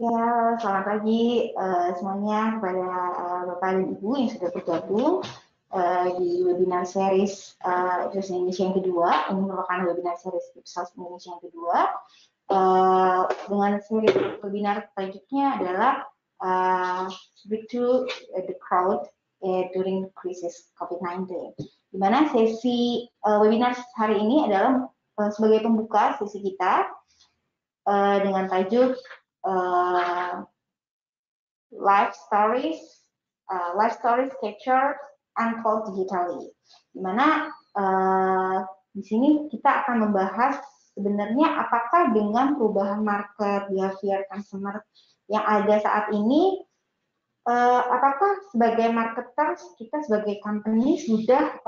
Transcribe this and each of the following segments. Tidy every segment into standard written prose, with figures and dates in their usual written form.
Ya, selamat pagi semuanya kepada Bapak dan Ibu yang sudah bergabung di webinar series Ipsos Indonesia yang kedua. Ini merupakan webinar series Ipsos Indonesia yang kedua. Dengan series webinar tajuknya adalah Speak to the Crowd During Crisis COVID-19. Di mana sesi webinar hari ini adalah sebagai pembuka sesi kita dengan tajuk life stories captured untold digitally. Dimana di sini kita akan membahas sebenarnya apakah dengan perubahan market behavior consumer yang ada saat ini, apakah sebagai marketers kita sebagai company sudah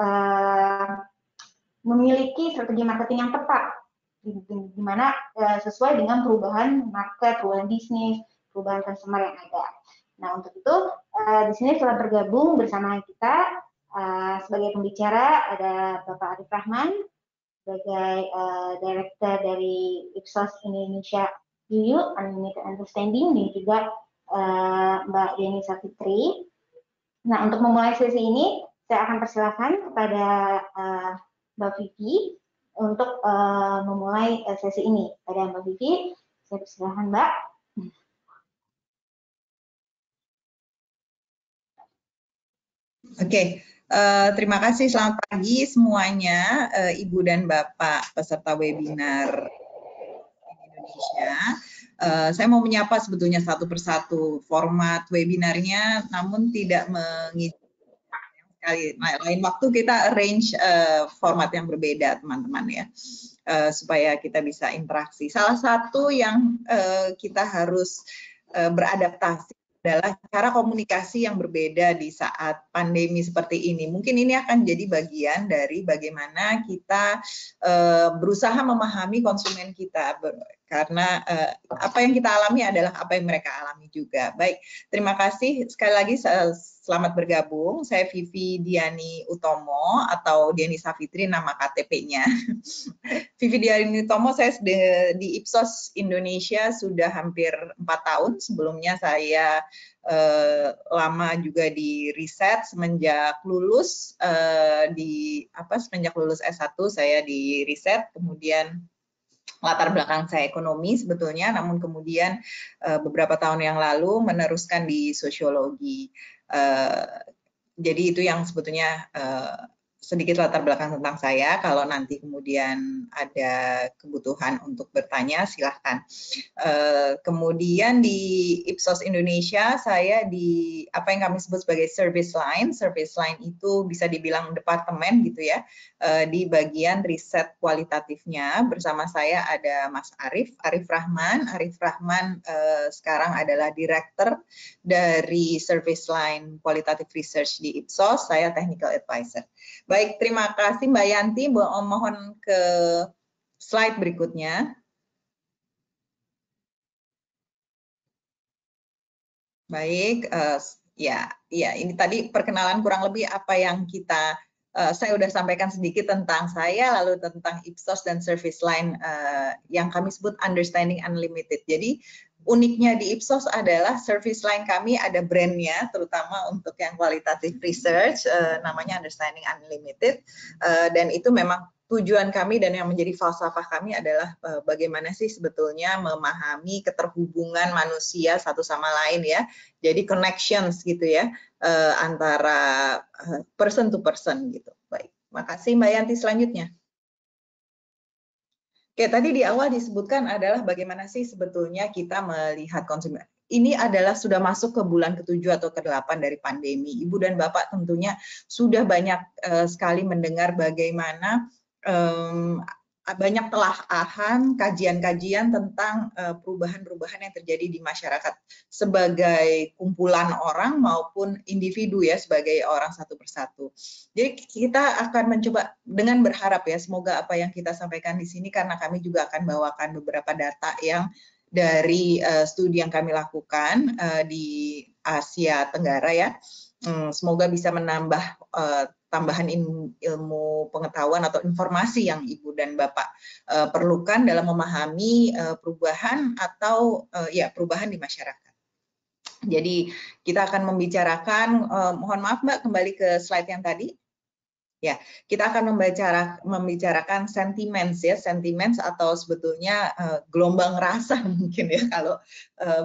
memiliki strategi marketing yang tepat, di mana sesuai dengan perubahan market, perubahan bisnis, perubahan consumer yang ada. Nah, untuk itu di sini telah bergabung bersama kita sebagai pembicara ada Bapak Arif Rahman sebagai Director dari Ipsos Indonesia EU Unlimited Understanding, dan juga Mbak Deni Savitri. Nah, untuk memulai sesi ini saya akan persilakan kepada Mbak Vivi untuk memulai sesi ini. Pada Mbak Vivi, saya persilakan Mbak. Oke, terima kasih. Selamat pagi semuanya, Ibu dan Bapak peserta webinar Indonesia. Saya mau menyapa sebetulnya satu persatu format webinarnya, namun tidak mengizinkan sekali. Lain waktu kita arrange format yang berbeda, teman-teman ya, supaya kita bisa interaksi. Salah satu yang kita harus beradaptasi adalah cara komunikasi yang berbeda di saat pandemi seperti ini. Mungkin ini akan jadi bagian dari bagaimana kita berusaha memahami konsumen kita, karena apa yang kita alami adalah apa yang mereka alami juga. Baik, terima kasih sekali lagi. Selamat bergabung. Saya Vivi Diani Utomo atau Diani Savitri nama KTP-nya. Vivi Diani Utomo, saya di Ipsos Indonesia sudah hampir 4 tahun. Sebelumnya saya lama juga di riset semenjak lulus semenjak lulus S1 saya di riset, kemudian latar belakang saya ekonomi sebetulnya, namun kemudian beberapa tahun yang lalu meneruskan di sosiologi. Jadi itu yang sebetulnya sedikit latar belakang tentang saya. Kalau nanti kemudian ada kebutuhan untuk bertanya, silahkan. Kemudian di Ipsos Indonesia, saya di apa yang kami sebut sebagai service line. Service line itu bisa dibilang departemen gitu ya, di bagian riset kualitatifnya. Bersama saya ada Mas Arif Rahman. Arif Rahman sekarang adalah Director dari Service Line Qualitative Research di Ipsos, saya Technical Advisor. Baik, terima kasih Mbak Yanti. Mohon ke slide berikutnya. Baik, ya ini tadi perkenalan kurang lebih apa yang saya sudah sampaikan sedikit tentang saya, lalu tentang Ipsos dan Service Line yang kami sebut Understanding Unlimited. Jadi uniknya di Ipsos adalah service line kami ada brandnya, terutama untuk yang qualitative research, namanya Understanding Unlimited, dan itu memang tujuan kami dan yang menjadi falsafah kami adalah bagaimana sih sebetulnya memahami keterhubungan manusia satu sama lain ya, jadi connections gitu ya, antara person to person gitu. Baik, makasih Mbak Yanti. Selanjutnya. Oke, tadi di awal disebutkan adalah bagaimana sih sebetulnya kita melihat konsumen. Ini adalah sudah masuk ke bulan ke-7 atau ke-8 dari pandemi. Ibu dan Bapak tentunya sudah banyak sekali mendengar bagaimana banyak telahan, kajian-kajian tentang perubahan-perubahan yang terjadi di masyarakat sebagai kumpulan orang maupun individu ya, sebagai orang satu persatu. Jadi kita akan mencoba dengan berharap ya, semoga apa yang kita sampaikan di sini, karena kami juga akan bawakan beberapa data yang dari studi yang kami lakukan di Asia Tenggara ya, semoga bisa menambah tambahan ilmu pengetahuan atau informasi yang Ibu dan Bapak perlukan dalam memahami perubahan atau perubahan di masyarakat. Jadi kita akan membicarakan, mohon maaf Mbak, kembali ke slide yang tadi. Ya, kita akan membicarakan sentiments ya, sentiments atau sebetulnya gelombang rasa mungkin ya kalau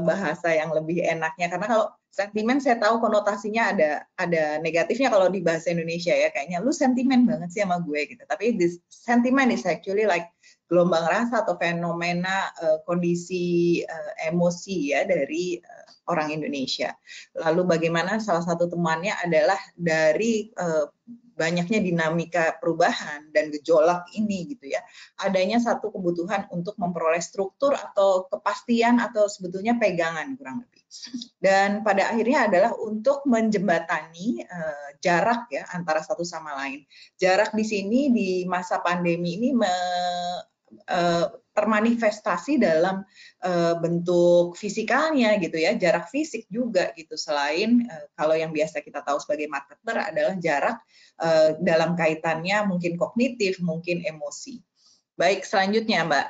bahasa yang lebih enaknya, karena kalau sentimen saya tahu konotasinya ada negatifnya kalau di bahasa Indonesia ya, kayaknya lu sentimen banget sih sama gue gitu. Tapi this sentiment is actually like gelombang rasa atau fenomena kondisi emosi ya dari orang Indonesia. Lalu bagaimana salah satu temannya adalah dari banyaknya dinamika perubahan dan gejolak ini gitu ya, adanya satu kebutuhan untuk memperoleh struktur atau kepastian atau sebetulnya pegangan kurang lebih. Dan pada akhirnya adalah untuk menjembatani jarak ya antara satu sama lain. Jarak di sini di masa pandemi ini termanifestasi dalam bentuk fisikalnya gitu ya, jarak fisik juga gitu. Selain kalau yang biasa kita tahu sebagai marketer adalah jarak dalam kaitannya mungkin kognitif, mungkin emosi. Baik, selanjutnya Mbak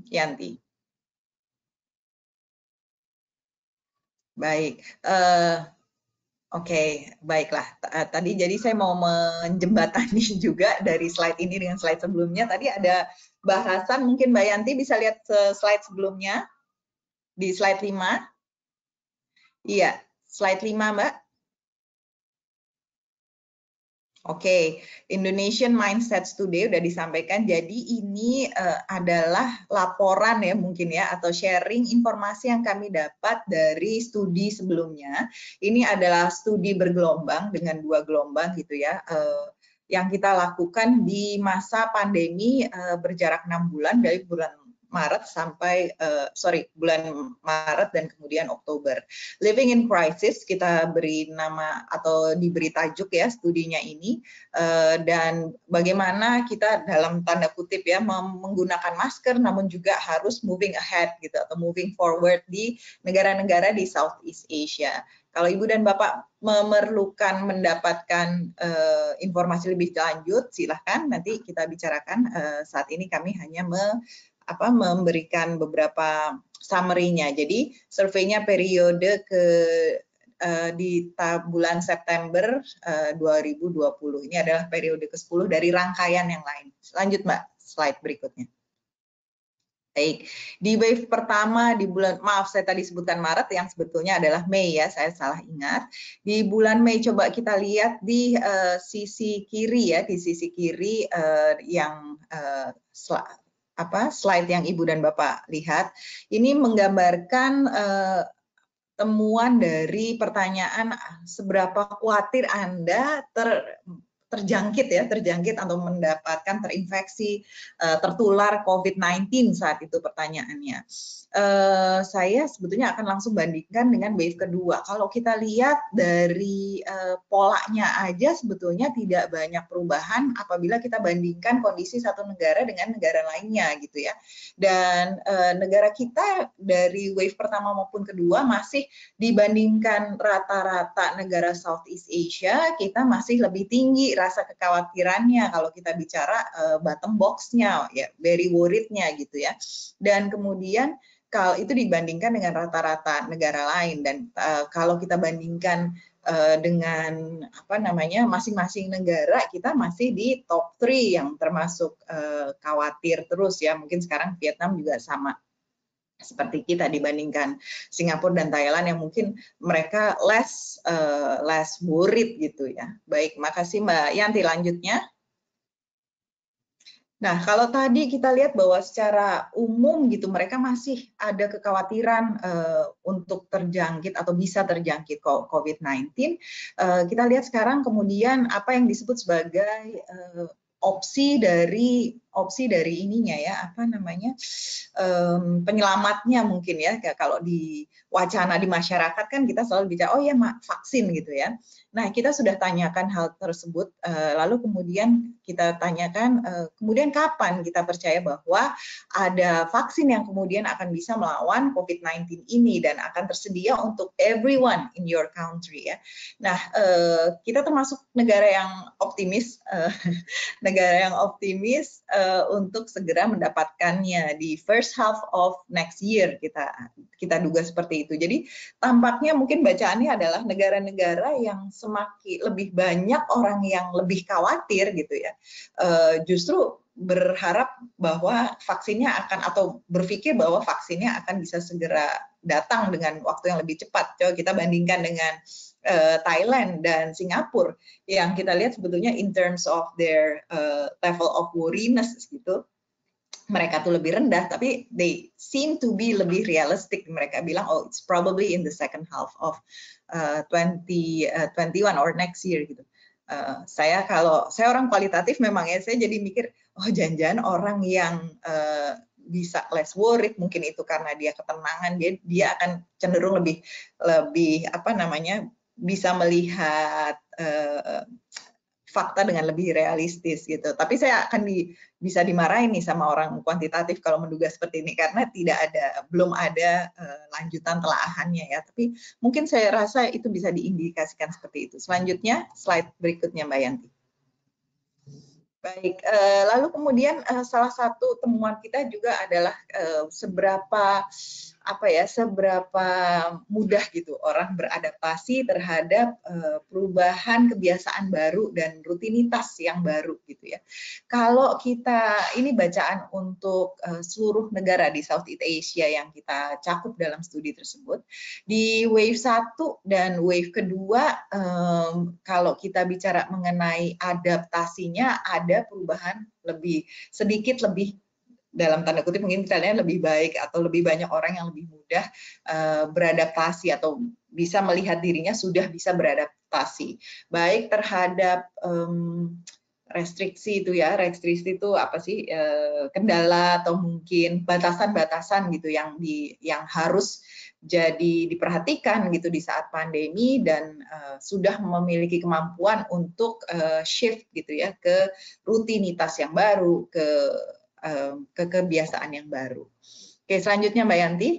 Yanti. Baik, Oke, baiklah. Tadi jadi saya mau menjembatani juga dari slide ini dengan slide sebelumnya. Tadi ada bahasan, mungkin Mbak Yanti bisa lihat slide sebelumnya, di slide 5. Iya, slide 5 Mbak. Oke, Indonesian Mindsets Today udah disampaikan. Jadi ini adalah laporan ya mungkin ya, atau sharing informasi yang kami dapat dari studi sebelumnya. Ini adalah studi bergelombang dengan 2 gelombang gitu ya, yang kita lakukan di masa pandemi berjarak 6 bulan dari bulan Maret sampai bulan Maret dan kemudian Oktober. Living in Crisis kita beri nama atau diberi tajuk ya studinya ini, dan bagaimana kita dalam tanda kutip ya menggunakan masker namun juga harus moving ahead gitu atau moving forward di negara-negara di Southeast Asia. Kalau Ibu dan Bapak memerlukan mendapatkan informasi lebih lanjut, silahkan nanti kita bicarakan. Saat ini kami hanya memberikan beberapa summary-nya. Jadi surveinya periode di bulan September 2020. Ini adalah periode ke-10 dari rangkaian yang lain. Lanjut Mbak, slide berikutnya. Baik, di wave pertama di bulan, maaf saya tadi sebutkan Maret, yang sebetulnya adalah Mei ya, saya salah ingat. Di bulan Mei coba kita lihat di sisi kiri ya, di sisi kiri yang slide yang Ibu dan Bapak lihat, ini menggambarkan temuan dari pertanyaan seberapa khawatir Anda terjangkit atau mendapatkan terinfeksi, tertular COVID-19 saat itu pertanyaannya. Saya sebetulnya akan langsung bandingkan dengan wave kedua. Kalau kita lihat dari polanya aja sebetulnya tidak banyak perubahan apabila kita bandingkan kondisi satu negara dengan negara lainnya gitu ya. Dan negara kita dari wave pertama maupun kedua masih dibandingkan rata-rata negara Southeast Asia, kita masih lebih tinggi rasa kekhawatirannya kalau kita bicara bottom box-nya, ya, very worried-nya gitu ya. Dan kemudian kalau itu dibandingkan dengan rata-rata negara lain, dan kalau kita bandingkan dengan masing-masing negara, kita masih di top 3 yang termasuk khawatir terus ya. Mungkin sekarang Vietnam juga sama seperti kita dibandingkan Singapura dan Thailand yang mungkin mereka less worried gitu ya. Baik, makasih Mbak Yanti. Lanjutnya. Nah, kalau tadi kita lihat bahwa secara umum gitu mereka masih ada kekhawatiran untuk terjangkit atau bisa terjangkit COVID-19. Kita lihat sekarang kemudian apa yang disebut sebagai opsi dari opsi dari ininya ya, apa namanya, penyelamatnya mungkin ya. Kalau di wacana di masyarakat kan kita selalu bicara, oh ya vaksin gitu ya. Nah, kita sudah tanyakan hal tersebut, lalu kemudian kita tanyakan, kemudian kapan kita percaya bahwa ada vaksin yang kemudian akan bisa melawan COVID-19 ini dan akan tersedia untuk everyone in your country ya. Nah, kita termasuk negara yang optimis, negara yang optimis untuk segera mendapatkannya di first half of next year, kita duga seperti itu. Jadi tampaknya mungkin bacaannya adalah negara-negara yang semakin lebih banyak orang yang lebih khawatir gitu ya, justru berharap bahwa vaksinnya akan, atau berpikir bahwa vaksinnya akan bisa segera datang dengan waktu yang lebih cepat. Coba kita bandingkan dengan Thailand dan Singapura yang kita lihat sebetulnya in terms of their level of worriness gitu, mereka tuh lebih rendah, tapi they seem to be lebih realistic. Mereka bilang, oh it's probably in the second half of 2021 or next year gitu. Saya orang kualitatif memang ya, saya jadi mikir, oh jangan-jangan orang yang bisa less worried, mungkin itu karena dia ketenangan, dia akan cenderung lebih apa namanya, bisa melihat fakta dengan lebih realistis gitu. Tapi saya akan bisa dimarahin nih sama orang kuantitatif kalau menduga seperti ini, karena belum ada lanjutan telaahannya ya. Tapi mungkin saya rasa itu bisa diindikasikan seperti itu. Selanjutnya, slide berikutnya Mbak Yanti. Baik, lalu kemudian salah satu temuan kita juga adalah seberapa mudah gitu orang beradaptasi terhadap perubahan kebiasaan baru dan rutinitas yang baru gitu ya. Kalau ini bacaan untuk seluruh negara di Southeast Asia yang kita cakup dalam studi tersebut, di wave 1 dan wave kedua, kalau kita bicara mengenai adaptasinya, ada perubahan sedikit lebih, dalam tanda kutip mungkin kita lihat lebih baik, atau lebih banyak orang yang lebih mudah beradaptasi atau bisa melihat dirinya sudah bisa beradaptasi baik terhadap restriksi itu ya. Restriksi itu apa sih, kendala atau mungkin batasan-batasan gitu yang harus jadi diperhatikan gitu di saat pandemi, dan sudah memiliki kemampuan untuk shift gitu ya ke rutinitas yang baru, ke kebiasaan yang baru. Oke, selanjutnya Mbak Yanti.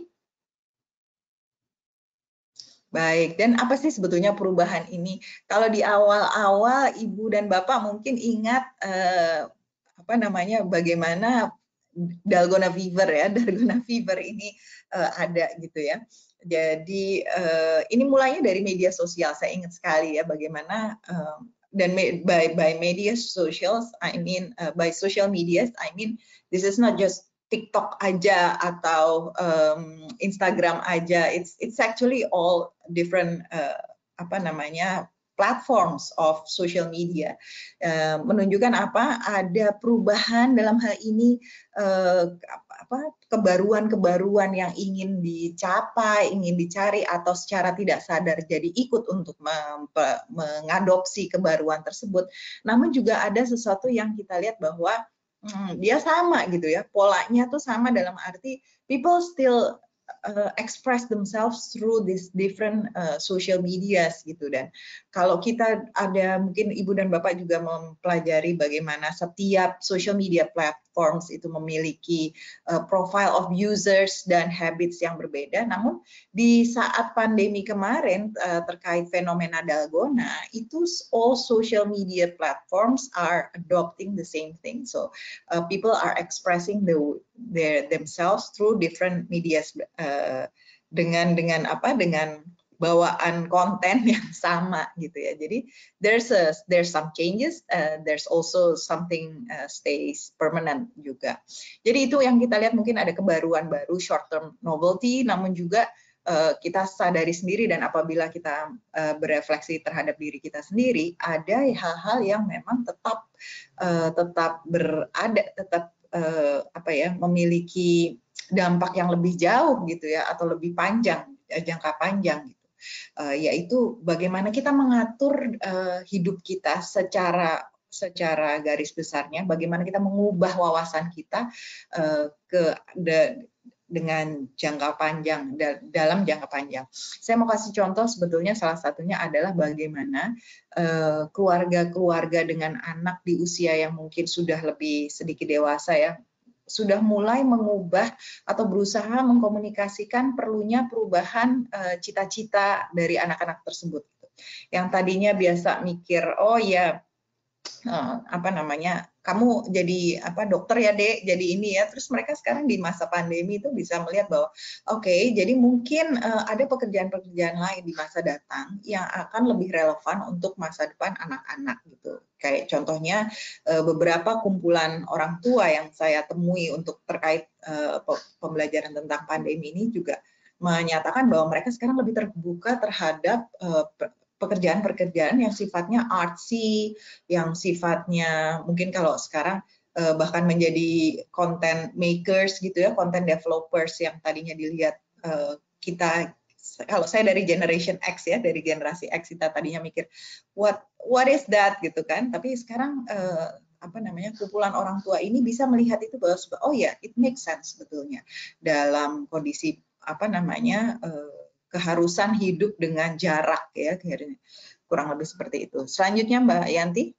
Baik, dan apa sih sebetulnya perubahan ini? Kalau di awal-awal Ibu dan Bapak mungkin ingat bagaimana Dalgona fever ya, Dalgona fever ini ada gitu ya. Jadi ini mulainya dari media sosial, saya ingat sekali ya bagaimana dan by media socials, by social media, this is not just TikTok aja atau Instagram aja. It's actually all different platforms of social media. Menunjukkan ada perubahan dalam hal ini, kebaruan-kebaruan yang ingin dicapai, ingin dicari, atau secara tidak sadar jadi ikut untuk mengadopsi kebaruan tersebut. Namun juga ada sesuatu yang kita lihat bahwa dia sama gitu ya, polanya tuh sama, dalam arti people still express themselves through these different social medias gitu. Dan kalau kita mungkin Ibu dan Bapak juga mempelajari bagaimana setiap social media platforms itu memiliki profile of users dan habits yang berbeda. Namun di saat pandemi kemarin terkait fenomena Dalgona, itu all social media platforms are adopting the same thing. So people are expressing themselves through different medias dengan bawaan konten yang sama gitu ya. Jadi there's some changes, there's also something stays permanent juga. Jadi itu yang kita lihat, mungkin ada kebaruan baru, short term novelty, namun juga kita sadari sendiri, dan apabila kita berefleksi terhadap diri kita sendiri, ada hal-hal yang memang tetap berada, tetap memiliki dampak yang lebih jauh gitu ya, atau lebih panjang, jangka panjang gitu. Yaitu bagaimana kita mengatur hidup kita secara secara garis besarnya bagaimana kita mengubah wawasan kita dengan jangka panjang, dalam jangka panjang. Saya mau kasih contoh, sebetulnya salah satunya adalah bagaimana keluarga-keluarga dengan anak di usia yang mungkin sudah lebih sedikit dewasa ya, sudah mulai mengubah atau berusaha mengkomunikasikan perlunya perubahan cita-cita dari anak-anak tersebut. Yang tadinya biasa mikir, oh ya, apa namanya, kamu jadi dokter ya dek, jadi ini ya, terus mereka sekarang di masa pandemi itu bisa melihat bahwa oke, jadi mungkin ada pekerjaan-pekerjaan lain di masa datang yang akan lebih relevan untuk masa depan anak-anak gitu. Kayak contohnya beberapa kumpulan orang tua yang saya temui untuk terkait pembelajaran tentang pandemi ini juga menyatakan bahwa mereka sekarang lebih terbuka terhadap pekerjaan-pekerjaan yang sifatnya artsy, yang sifatnya mungkin kalau sekarang bahkan menjadi content makers gitu ya, content developers yang tadinya dilihat kita, kalau saya dari generation X ya, dari generasi X kita tadinya mikir what is that gitu kan, tapi sekarang kumpulan orang tua ini bisa melihat itu bahwa oh ya, it makes sense sebetulnya dalam kondisi keharusan hidup dengan jarak ya, kurang lebih seperti itu. Selanjutnya Mbak Yanti.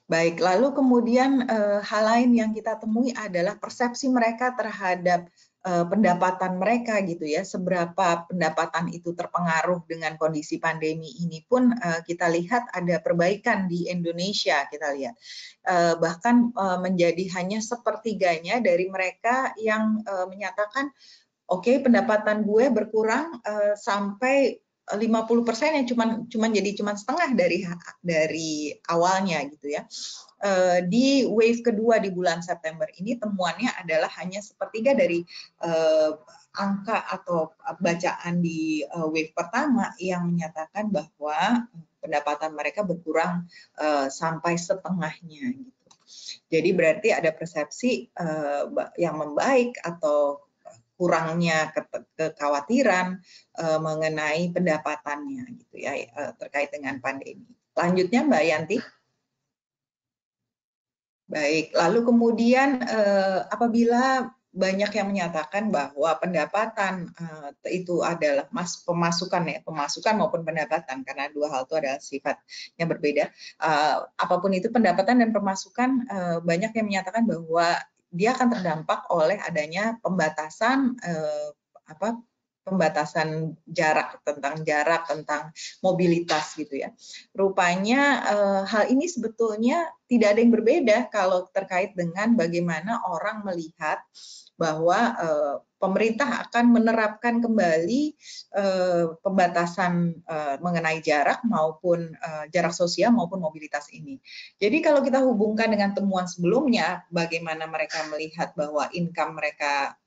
Baik, lalu kemudian hal lain yang kita temui adalah persepsi mereka terhadap pendapatan mereka gitu ya, seberapa pendapatan itu terpengaruh dengan kondisi pandemi ini pun kita lihat ada perbaikan di Indonesia, kita lihat bahkan menjadi hanya sepertiganya dari mereka yang menyatakan oke, pendapatan gue berkurang sampai 50% yang cuman setengah dari awalnya gitu ya. Di wave kedua di bulan September ini temuannya adalah hanya sepertiga dari angka atau bacaan di wave pertama yang menyatakan bahwa pendapatan mereka berkurang sampai setengahnya gitu. Jadi berarti ada persepsi yang membaik atau kurangnya kekhawatiran mengenai pendapatannya gitu ya, terkait dengan pandemi. Lanjutnya Mbak Yanti. Baik, lalu kemudian apabila banyak yang menyatakan bahwa pendapatan itu adalah pemasukan maupun pendapatan, karena dua hal itu adalah sifatnya berbeda. Apapun itu pendapatan dan pemasukan, banyak yang menyatakan bahwa dia akan terdampak oleh adanya pembatasan pembatasan jarak, tentang mobilitas gitu ya. Rupanya hal ini sebetulnya tidak ada yang berbeda kalau terkait dengan bagaimana orang melihat bahwa pemerintah akan menerapkan kembali pembatasan mengenai jarak maupun jarak sosial maupun mobilitas ini. Jadi kalau kita hubungkan dengan temuan sebelumnya, bagaimana mereka melihat bahwa income mereka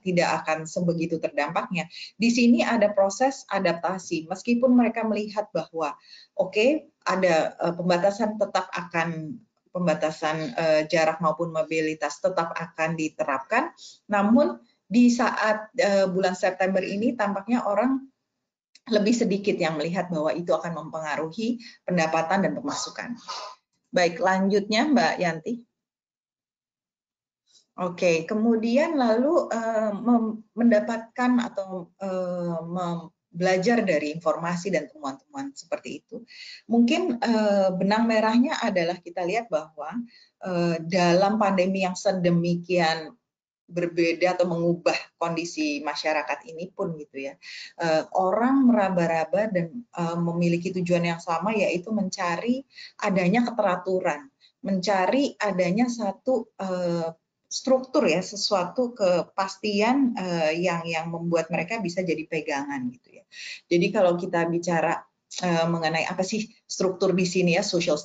tidak akan sebegitu terdampaknya. Di sini ada proses adaptasi, meskipun mereka melihat bahwa oke, ada pembatasan jarak maupun mobilitas tetap akan diterapkan, namun di saat bulan September ini tampaknya orang lebih sedikit yang melihat bahwa itu akan mempengaruhi pendapatan dan pemasukan. Baik, lanjutnya Mbak Yanti. Oke, kemudian lalu mendapatkan atau belajar dari informasi dan temuan-temuan seperti itu. Mungkin benang merahnya adalah kita lihat bahwa dalam pandemi yang sedemikian berbeda atau mengubah kondisi masyarakat ini pun gitu ya, orang meraba-raba dan memiliki tujuan yang sama, yaitu mencari adanya keteraturan, mencari adanya satu struktur ya, sesuatu kepastian yang membuat mereka bisa jadi pegangan gitu ya. Jadi kalau kita bicara mengenai apa sih struktur di sini ya, social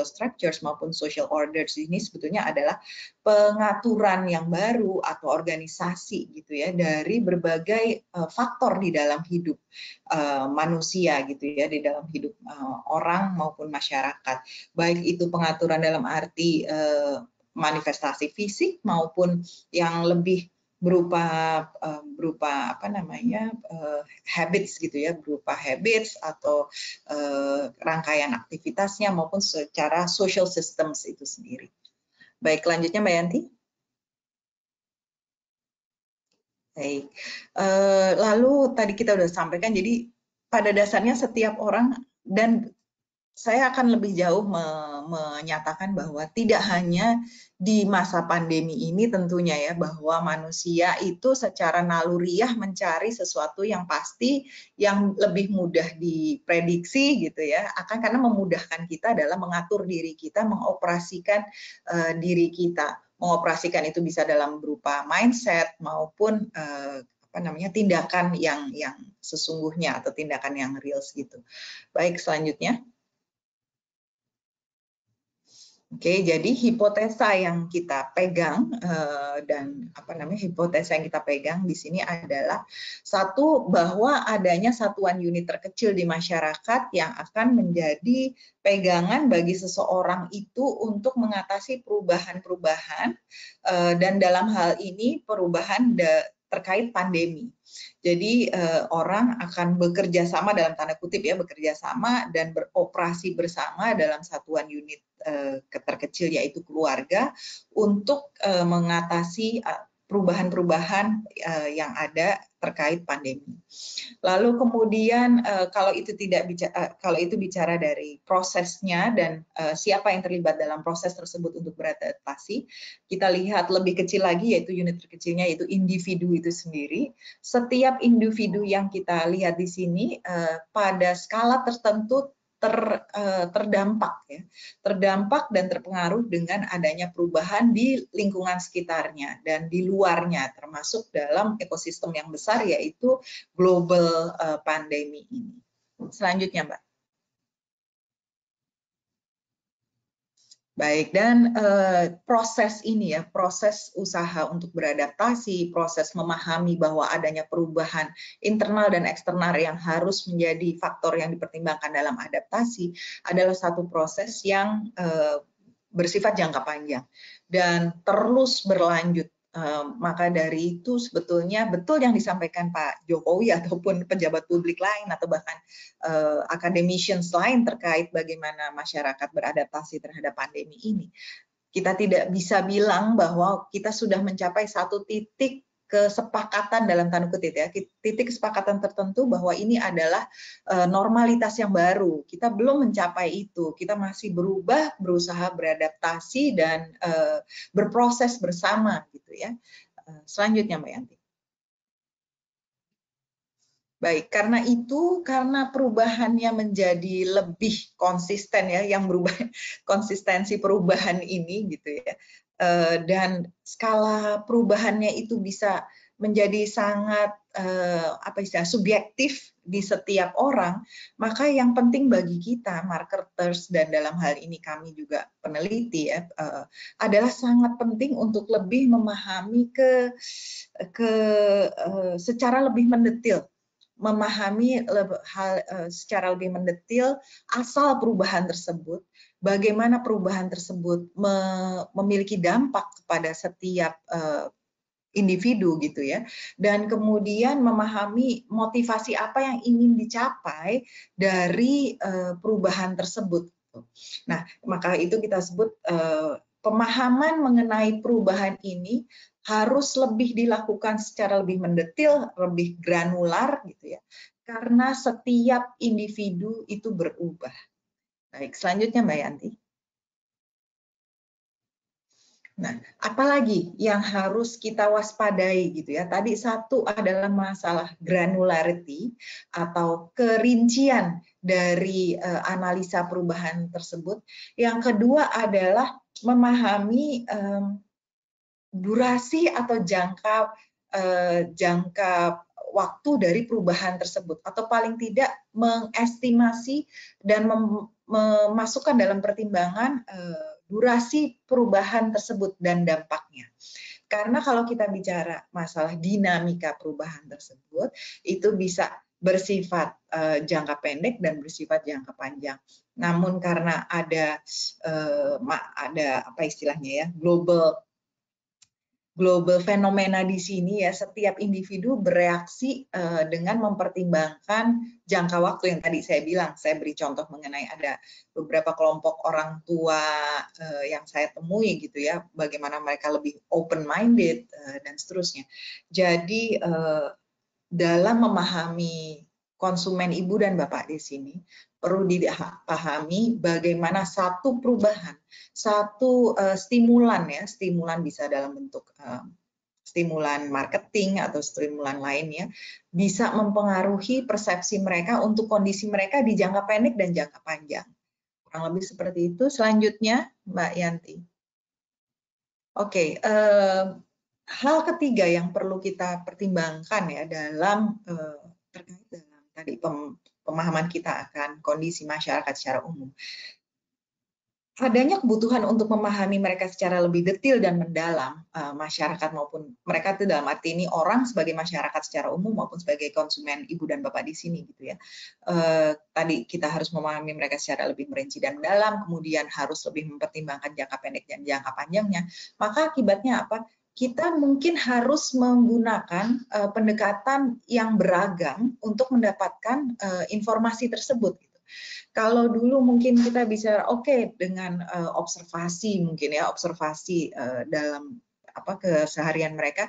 structures maupun social orders ini sebetulnya adalah pengaturan yang baru atau organisasi gitu ya dari berbagai faktor di dalam hidup manusia gitu ya, di dalam hidup orang maupun masyarakat. Baik itu pengaturan dalam arti manifestasi fisik maupun yang lebih berupa apa namanya habits gitu ya, berupa habits atau rangkaian aktivitasnya maupun secara social systems itu sendiri. Baik, lanjutnya Mbak Yanti. Baik, lalu tadi kita udah sampaikan, jadi pada dasarnya setiap orang, dan saya akan lebih jauh menyatakan bahwa tidak hanya di masa pandemi ini tentunya ya, bahwa manusia itu secara naluriah mencari sesuatu yang pasti, yang lebih mudah diprediksi gitu ya, karena memudahkan kita adalah mengatur diri kita, mengoperasikan diri kita. Mengoperasikan itu bisa dalam berupa mindset maupun apa namanya tindakan yang sesungguhnya atau tindakan yang real gitu. Baik, selanjutnya. Oke, jadi hipotesa yang kita pegang dan apa namanya hipotesa yang kita pegang di sini adalah satu, bahwa adanya satuan unit terkecil di masyarakat yang akan menjadi pegangan bagi seseorang itu untuk mengatasi perubahan-perubahan dan dalam hal ini perubahan terkait pandemi. Jadi orang akan bekerja sama dalam tanda kutip ya, bekerja sama dan beroperasi bersama dalam satuan unit terkecil yaitu keluarga untuk mengatasi perubahan-perubahan yang ada terkait pandemi. Lalu kemudian kalau itu bicara dari prosesnya dan siapa yang terlibat dalam proses tersebut untuk beradaptasi, kita lihat lebih kecil lagi yaitu unit terkecilnya yaitu individu itu sendiri. Setiap individu yang kita lihat di sini pada skala tertentu terdampak ya, terdampak dan terpengaruh dengan adanya perubahan di lingkungan sekitarnya dan di luarnya, termasuk dalam ekosistem yang besar yaitu global pandemi ini. Selanjutnya, Mbak. Baik, dan proses ini ya, proses usaha untuk beradaptasi, proses memahami bahwa adanya perubahan internal dan eksternal yang harus menjadi faktor yang dipertimbangkan dalam adaptasi adalah satu proses yang bersifat jangka panjang dan terus berlanjut. Maka dari itu sebetulnya betul yang disampaikan Pak Jokowi ataupun pejabat publik lain atau bahkan academicians lain terkait bagaimana masyarakat beradaptasi terhadap pandemi ini. Kita tidak bisa bilang bahwa kita sudah mencapai satu titik kesepakatan dalam tanda kutip ya, titik kesepakatan tertentu bahwa ini adalah normalitas yang baru. Kita belum mencapai itu. Kita masih berubah, berusaha beradaptasi dan berproses bersama gitu ya. Selanjutnya Mbak Yanti. Baik, karena perubahannya menjadi lebih konsisten ya, yang berubah konsistensi perubahan ini gitu ya. Dan skala perubahannya itu bisa menjadi sangat subjektif di setiap orang, maka yang penting bagi kita marketers dan dalam hal ini kami juga peneliti ya, adalah sangat penting untuk lebih memahami secara lebih mendetil, memahami secara lebih mendetil asal perubahan tersebut, bagaimana perubahan tersebut memiliki dampak kepada setiap individu gitu ya, dan kemudian memahami motivasi apa yang ingin dicapai dari perubahan tersebut. Nah, maka itu kita sebut pemahaman mengenai perubahan ini harus lebih dilakukan secara lebih mendetil, lebih granular gitu ya, karena setiap individu itu berubah. Baik, selanjutnya Mbak Yanti. Nah, apalagi yang harus kita waspadai gitu ya. Tadi satu adalah masalah granularity atau kerincian dari analisa perubahan tersebut. Yang kedua adalah memahami durasi atau jangka waktu dari perubahan tersebut, atau paling tidak mengestimasi dan memasukkan dalam pertimbangan durasi perubahan tersebut dan dampaknya. Karena kalau kita bicara masalah dinamika perubahan tersebut, itu bisa bersifat jangka pendek dan bersifat jangka panjang. Namun karena ada apa istilahnya ya, global global fenomena di sini ya, setiap individu bereaksi dengan mempertimbangkan jangka waktu yang tadi saya bilang. Saya beri contoh mengenai ada beberapa kelompok orang tua yang saya temui gitu ya, bagaimana mereka lebih open minded dan seterusnya. Jadi dalam memahami konsumen ibu dan bapak di sini perlu dipahami bagaimana satu perubahan, satu stimulan ya, stimulan bisa dalam bentuk stimulan marketing atau stimulan lainnya, bisa mempengaruhi persepsi mereka untuk kondisi mereka di jangka pendek dan jangka panjang. Kurang lebih seperti itu. Selanjutnya, Mbak Yanti. Oke, hal ketiga yang perlu kita pertimbangkan ya dalam terkait dengan tadi pemahaman kita akan kondisi masyarakat secara umum. Adanya kebutuhan untuk memahami mereka secara lebih detail dan mendalam, masyarakat maupun mereka itu dalam arti ini orang sebagai masyarakat secara umum maupun sebagai konsumen ibu dan bapak di sini gitu ya. Tadi kita harus memahami mereka secara lebih merinci dan mendalam, kemudian harus lebih mempertimbangkan jangka pendek dan jangka panjangnya. Maka akibatnya apa? Kita mungkin harus menggunakan pendekatan yang beragam untuk mendapatkan informasi tersebut. Kalau dulu mungkin kita bisa dengan observasi mungkin ya, observasi dalam keseharian mereka,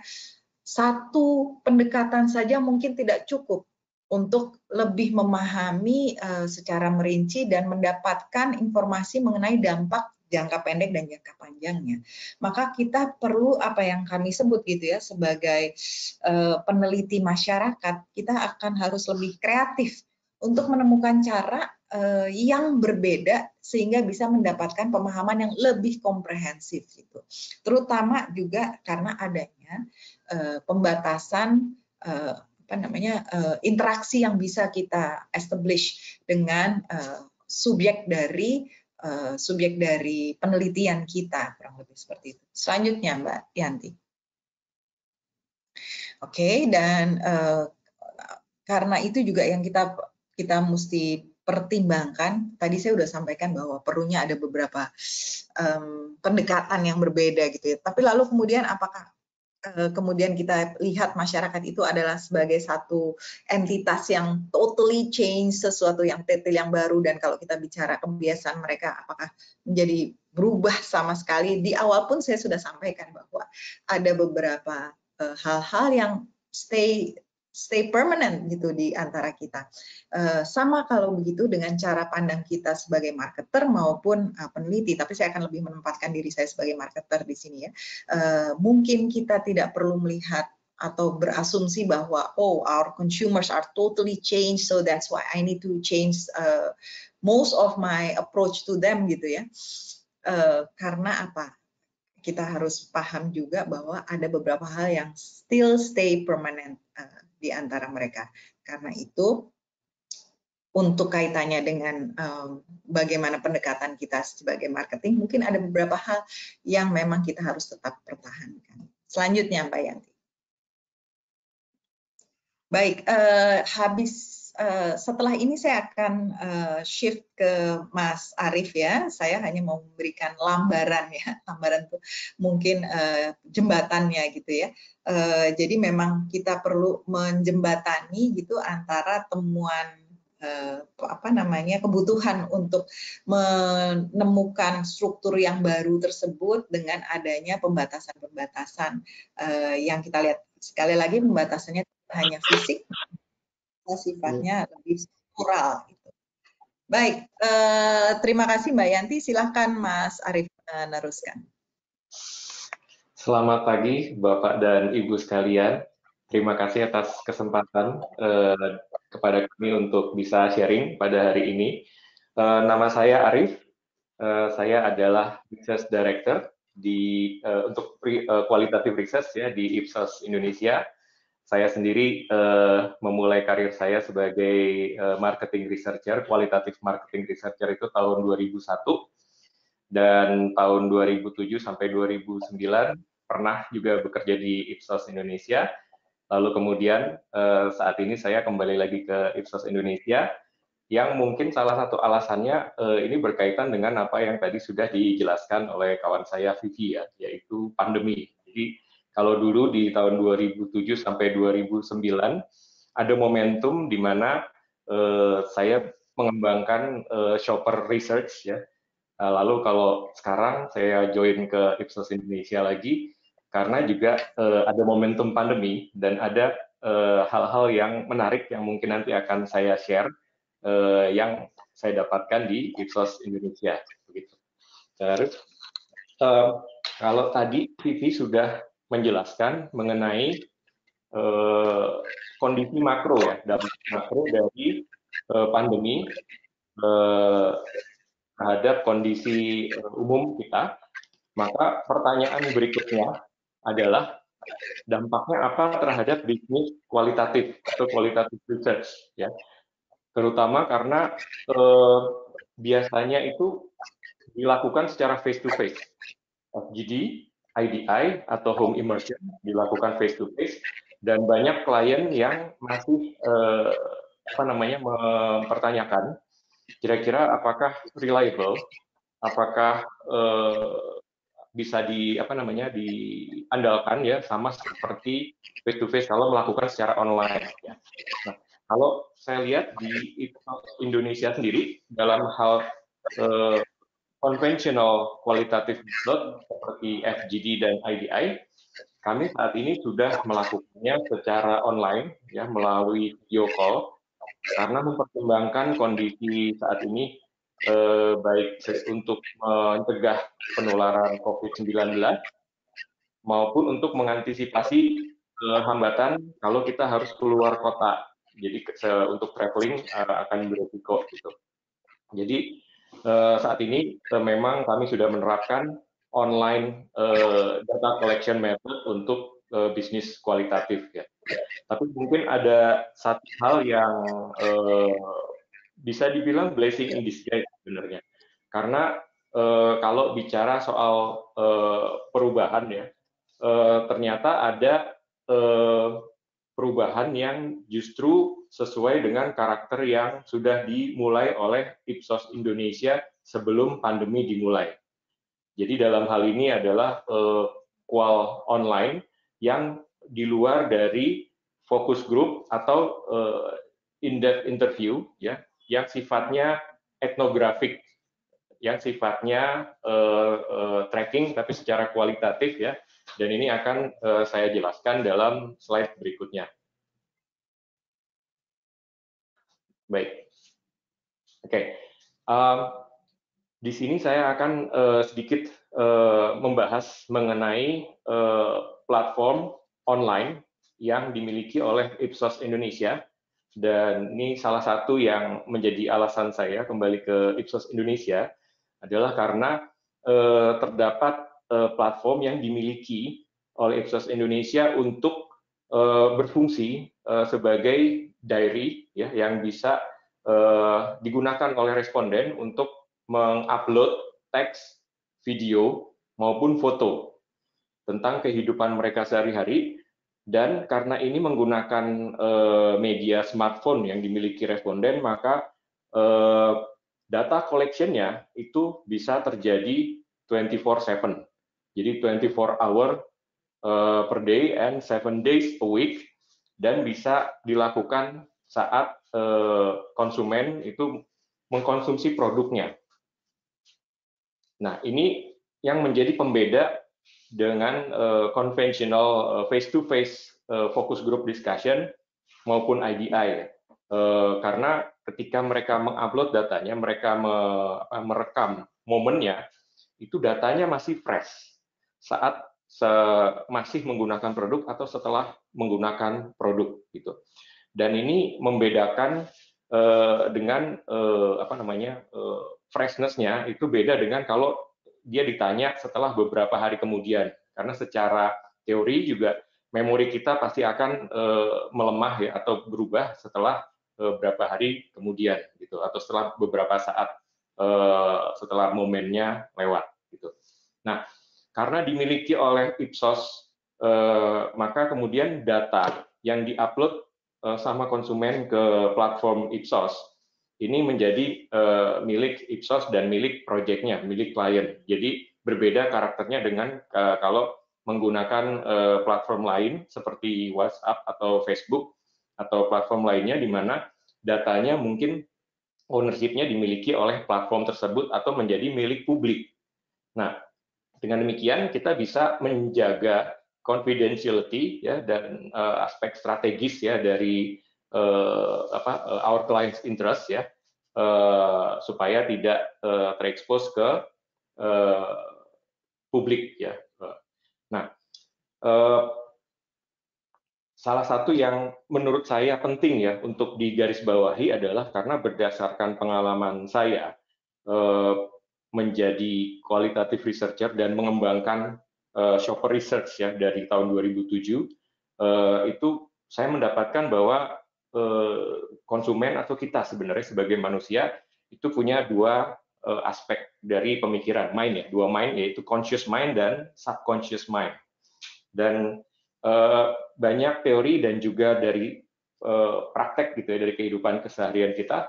satu pendekatan saja mungkin tidak cukup untuk lebih memahami secara merinci dan mendapatkan informasi mengenai dampak jangka pendek dan jangka panjangnya. Maka kita perlu apa yang kami sebut gitu ya sebagai peneliti masyarakat, kita akan harus lebih kreatif untuk menemukan cara yang berbeda sehingga bisa mendapatkan pemahaman yang lebih komprehensif gitu. Terutama juga karena adanya pembatasan interaksi yang bisa kita establish dengan subjek dari penelitian kita, kurang lebih seperti itu. Selanjutnya Mbak Yanti. Oke, dan karena itu juga yang kita mesti pertimbangkan. Tadi saya sudah sampaikan bahwa perlunya ada beberapa pendekatan yang berbeda gitu ya. Tapi lalu kemudian apakah kemudian kita lihat masyarakat itu adalah sebagai satu entitas yang totally change, sesuatu yang total yang baru, dan kalau kita bicara kebiasaan mereka apakah menjadi berubah sama sekali. Di awal pun saya sudah sampaikan bahwa ada beberapa hal-hal yang stay permanent gitu di antara kita. Sama kalau begitu dengan cara pandang kita sebagai marketer maupun peneliti, tapi saya akan lebih menempatkan diri saya sebagai marketer di sini ya. Mungkin kita tidak perlu melihat atau berasumsi bahwa our consumers are totally changed, so that's why I need to change most of my approach to them gitu ya. Karena apa? Kita harus paham juga bahwa ada beberapa hal yang still stay permanent di antara mereka. Karena itu, untuk kaitannya dengan bagaimana pendekatan kita sebagai marketing, mungkin ada beberapa hal yang memang kita harus tetap pertahankan. Selanjutnya, Mbak Yanti. Baik, setelah ini saya akan shift ke Mas Arief ya. Saya hanya mau memberikan lambaran ya, lambaran itu mungkin jembatannya gitu ya. Jadi memang kita perlu menjembatani gitu antara temuan kebutuhan untuk menemukan struktur yang baru tersebut dengan adanya pembatasan-pembatasan yang kita lihat. Sekali lagi pembatasannya hanya fisik, sifatnya lebih struktural. Gitu. Baik, terima kasih Mbak Yanti. Silahkan Mas Arief meneruskan. Selamat pagi Bapak dan Ibu sekalian. Terima kasih atas kesempatan kepada kami untuk bisa sharing pada hari ini. Nama saya Arief. Saya adalah Research Director untuk Qualitative Research ya di Ipsos Indonesia. Saya sendiri memulai karir saya sebagai marketing researcher, qualitative marketing researcher itu tahun 2001, dan tahun 2007 sampai 2009 pernah juga bekerja di Ipsos Indonesia. Lalu kemudian saat ini saya kembali lagi ke Ipsos Indonesia, yang mungkin salah satu alasannya ini berkaitan dengan apa yang tadi sudah dijelaskan oleh kawan saya Vivi ya, yaitu pandemi. Jadi Kalau dulu di tahun 2007 sampai 2009 ada momentum di mana saya mengembangkan shopper research ya. Lalu kalau sekarang saya join ke Ipsos Indonesia lagi karena juga ada momentum pandemi dan ada hal-hal yang menarik yang mungkin nanti akan saya share yang saya dapatkan di Ipsos Indonesia begitu. Terus kalau tadi Vivi sudah menjelaskan mengenai kondisi makro ya, dampak makro dari pandemi terhadap kondisi umum kita, maka pertanyaan berikutnya adalah dampaknya apa terhadap bisnis kualitatif atau qualitative research ya, terutama karena biasanya itu dilakukan secara face to face, FGD, IDI atau home immersion dilakukan face to face, dan banyak klien yang masih mempertanyakan kira-kira apakah reliable, apakah bisa diandalkan ya sama seperti face to face kalau melakukan secara online ya. Nah, kalau saya lihat di Indonesia sendiri dalam hal konvensional kualitatif method seperti FGD dan IDI, kami saat ini sudah melakukannya secara online ya melalui video call karena mempertimbangkan kondisi saat ini baik untuk mencegah penularan COVID-19 maupun untuk mengantisipasi hambatan kalau kita harus keluar kota. Jadi untuk traveling akan beresiko gitu. Jadi saat ini memang kami sudah menerapkan online data collection method untuk bisnis kualitatif ya. Tapi mungkin ada satu hal yang bisa dibilang blessing in disguise sebenarnya. Karena kalau bicara soal perubahan ya, ternyata ada perubahan yang justru sesuai dengan karakter yang sudah dimulai oleh Ipsos Indonesia sebelum pandemi dimulai. Jadi dalam hal ini adalah qual online yang di luar dari focus group atau in-depth interview ya, yang sifatnya etnografik, yang sifatnya tracking tapi secara kualitatif ya. Dan ini akan saya jelaskan dalam slide berikutnya. Baik, oke. Di sini saya akan sedikit membahas mengenai platform online yang dimiliki oleh Ipsos Indonesia. Dan ini salah satu yang menjadi alasan saya kembali ke Ipsos Indonesia adalah karena terdapat platform yang dimiliki oleh Ipsos Indonesia untuk berfungsi sebagai diary ya, yang bisa digunakan oleh responden untuk mengupload teks, video maupun foto tentang kehidupan mereka sehari-hari. Dan karena ini menggunakan media smartphone yang dimiliki responden, maka data collection-nya itu bisa terjadi 24/7. Jadi 24 hour per day and 7 days a week, dan bisa dilakukan saat konsumen itu mengkonsumsi produknya. Nah, ini yang menjadi pembeda dengan konvensional face-to-face focus group discussion maupun IDI. Karena ketika mereka mengupload datanya, mereka merekam momennya, itu datanya masih fresh saat masih menggunakan produk atau setelah menggunakan produk gitu. Dan ini membedakan dengan freshness-nya itu beda dengan kalau dia ditanya setelah beberapa hari kemudian, karena secara teori juga memori kita pasti akan melemah ya atau berubah setelah beberapa hari kemudian gitu, atau setelah beberapa saat setelah momennya lewat gitu. Nah, karena dimiliki oleh Ipsos, maka kemudian data yang diupload sama konsumen ke platform Ipsos ini menjadi milik Ipsos dan milik proyeknya, milik klien. Jadi berbeda karakternya dengan kalau menggunakan platform lain seperti WhatsApp atau Facebook atau platform lainnya di mana datanya mungkin ownership-nya dimiliki oleh platform tersebut atau menjadi milik publik. Nah, dengan demikian kita bisa menjaga confidentiality ya dan aspek strategis ya dari our clients interest ya supaya tidak terekspos ke publik ya. Nah, salah satu yang menurut saya penting ya untuk digarisbawahi adalah karena berdasarkan pengalaman saya menjadi qualitative researcher dan mengembangkan shopper research ya dari tahun 2007 itu saya mendapatkan bahwa konsumen atau kita sebenarnya sebagai manusia itu punya dua aspek dari pemikiran mind ya, dua mind yaitu conscious mind dan subconscious mind. Dan banyak teori dan juga dari praktek gitu ya dari kehidupan keseharian kita,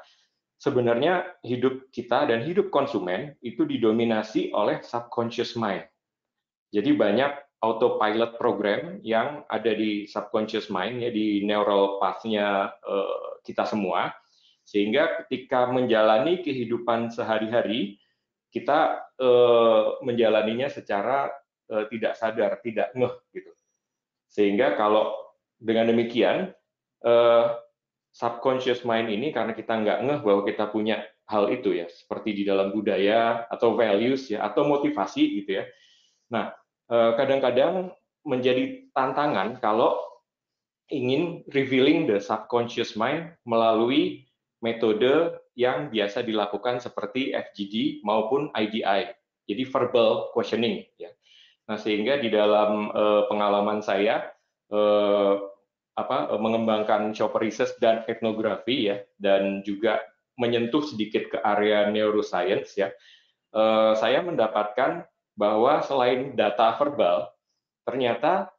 sebenarnya hidup kita dan hidup konsumen itu didominasi oleh subconscious mind. Jadi banyak autopilot program yang ada di subconscious mind ya di neural path-nya kita semua, sehingga ketika menjalani kehidupan sehari-hari kita menjalaninya secara tidak sadar, tidak ngeh gitu. Sehingga kalau dengan demikian subconscious mind ini karena kita nggak ngeh bahwa kita punya hal itu ya, seperti di dalam budaya atau values ya atau motivasi gitu ya. Nah, kadang-kadang menjadi tantangan kalau ingin revealing the subconscious mind melalui metode yang biasa dilakukan seperti FGD maupun IDI. Jadi verbal questioning ya. Nah, sehingga di dalam pengalaman saya mengembangkan shopper research dan etnografi ya, dan juga menyentuh sedikit ke area neuroscience ya, saya mendapatkan bahwa selain data verbal, ternyata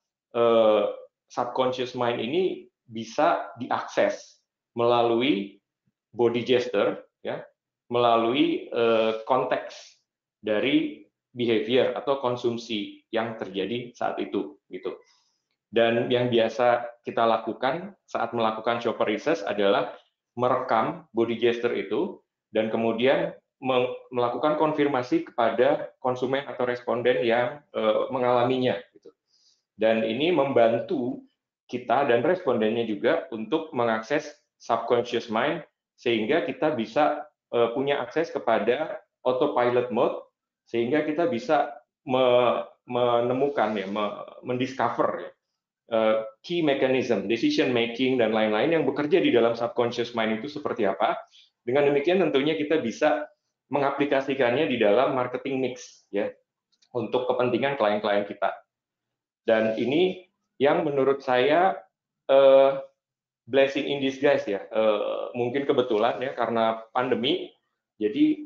subconscious mind ini bisa diakses melalui body gesture ya, melalui konteks dari behavior atau konsumsi yang terjadi saat itu gitu. Dan yang biasa kita lakukan saat melakukan shopper research adalah merekam body gesture itu dan kemudian melakukan konfirmasi kepada konsumen atau responden yang mengalaminya gitu. Dan ini membantu kita dan respondennya juga untuk mengakses subconscious mind sehingga kita bisa punya akses kepada autopilot mode sehingga kita bisa menemukan ya, mendiscover ya, key mechanism, decision making dan lain-lain yang bekerja di dalam subconscious mind itu seperti apa. Dengan demikian tentunya kita bisa mengaplikasikannya di dalam marketing mix ya untuk kepentingan klien-klien kita. Dan ini yang menurut saya blessing in disguise ya. Mungkin kebetulan ya karena pandemi, jadi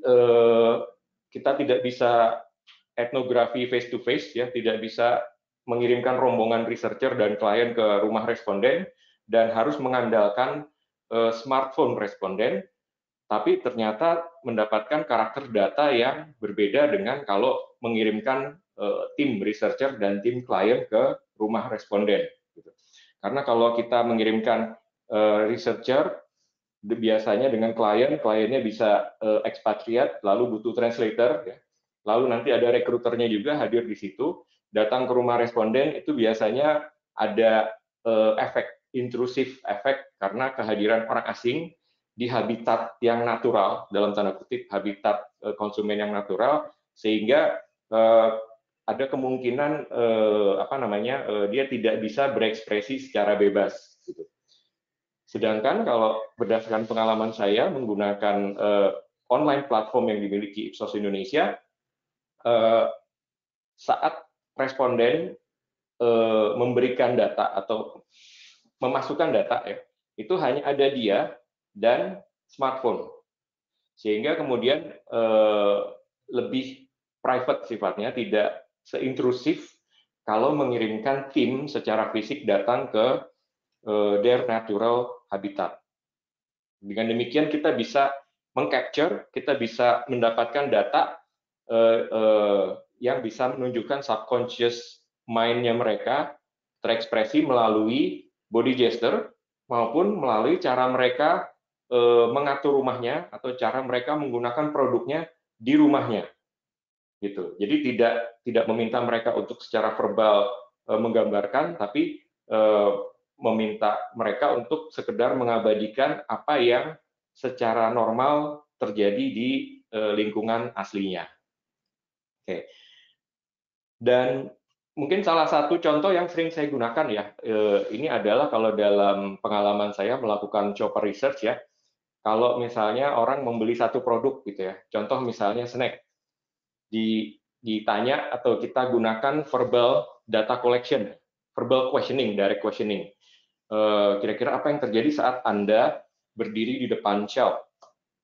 kita tidak bisa etnografi face to face ya, tidak bisa mengirimkan rombongan researcher dan klien ke rumah responden dan harus mengandalkan smartphone responden, tapi ternyata mendapatkan karakter data yang berbeda dengan kalau mengirimkan tim researcher dan tim klien ke rumah responden. Karena kalau kita mengirimkan researcher, biasanya dengan kliennya bisa ekspatriat, lalu butuh translator, ya. Lalu nanti ada rekruternya juga hadir di situ, datang ke rumah responden, itu biasanya ada efek, intrusif efek, karena kehadiran orang asing di habitat yang natural, dalam tanda kutip, habitat konsumen yang natural, sehingga ada kemungkinan dia tidak bisa berekspresi secara bebas. Gitu. Sedangkan kalau berdasarkan pengalaman saya menggunakan online platform yang dimiliki Ipsos Indonesia, saat responden memberikan data atau memasukkan data, ya, itu hanya ada dia dan smartphone, sehingga kemudian lebih private sifatnya, tidak seintrusif kalau mengirimkan tim secara fisik datang ke their natural habitat. Dengan demikian kita bisa mengcapture, kita bisa mendapatkan data yang bisa menunjukkan subconscious mindnya mereka terekspresi melalui body gesture maupun melalui cara mereka mengatur rumahnya atau cara mereka menggunakan produknya di rumahnya, gitu. Jadi tidak meminta mereka untuk secara verbal menggambarkan, tapi meminta mereka untuk sekedar mengabadikan apa yang secara normal terjadi di lingkungan aslinya. Oke. Dan mungkin salah satu contoh yang sering saya gunakan ya, ini adalah kalau dalam pengalaman saya melakukan shopper research ya, kalau misalnya orang membeli satu produk gitu ya, contoh misalnya snack, ditanya atau kita gunakan verbal data collection, verbal questioning, direct questioning. Kira-kira apa yang terjadi saat Anda berdiri di depan shelf?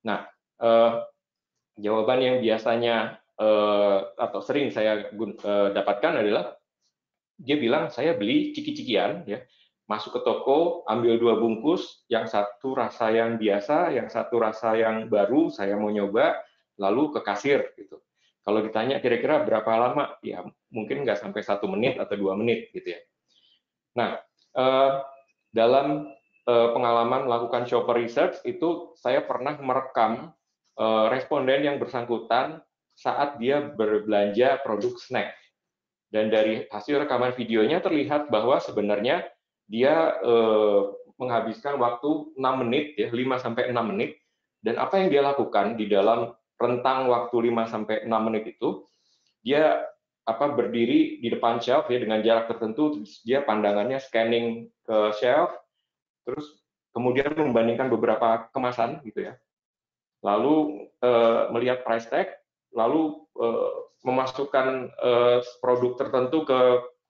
Nah, jawaban yang biasanya atau sering saya dapatkan adalah dia bilang saya beli ciki-cikian ya, masuk ke toko ambil 2 bungkus, yang satu rasa yang biasa, yang satu rasa yang baru, saya mau nyoba, lalu ke kasir gitu. Kalau ditanya kira-kira berapa lama, ya mungkin nggak sampai 1 menit atau 2 menit gitu ya. Nah, dalam pengalaman melakukan shopper research itu saya pernah merekam responden yang bersangkutan saat dia berbelanja produk snack. Dan dari hasil rekaman videonya terlihat bahwa sebenarnya dia menghabiskan waktu 6 menit, ya 5-6 menit, dan apa yang dia lakukan di dalam rentang waktu 5-6 menit itu, dia berdiri di depan shelf ya dengan jarak tertentu, dia pandangannya scanning ke shelf, terus kemudian membandingkan beberapa kemasan gitu ya, lalu melihat price tag, lalu memasukkan produk tertentu ke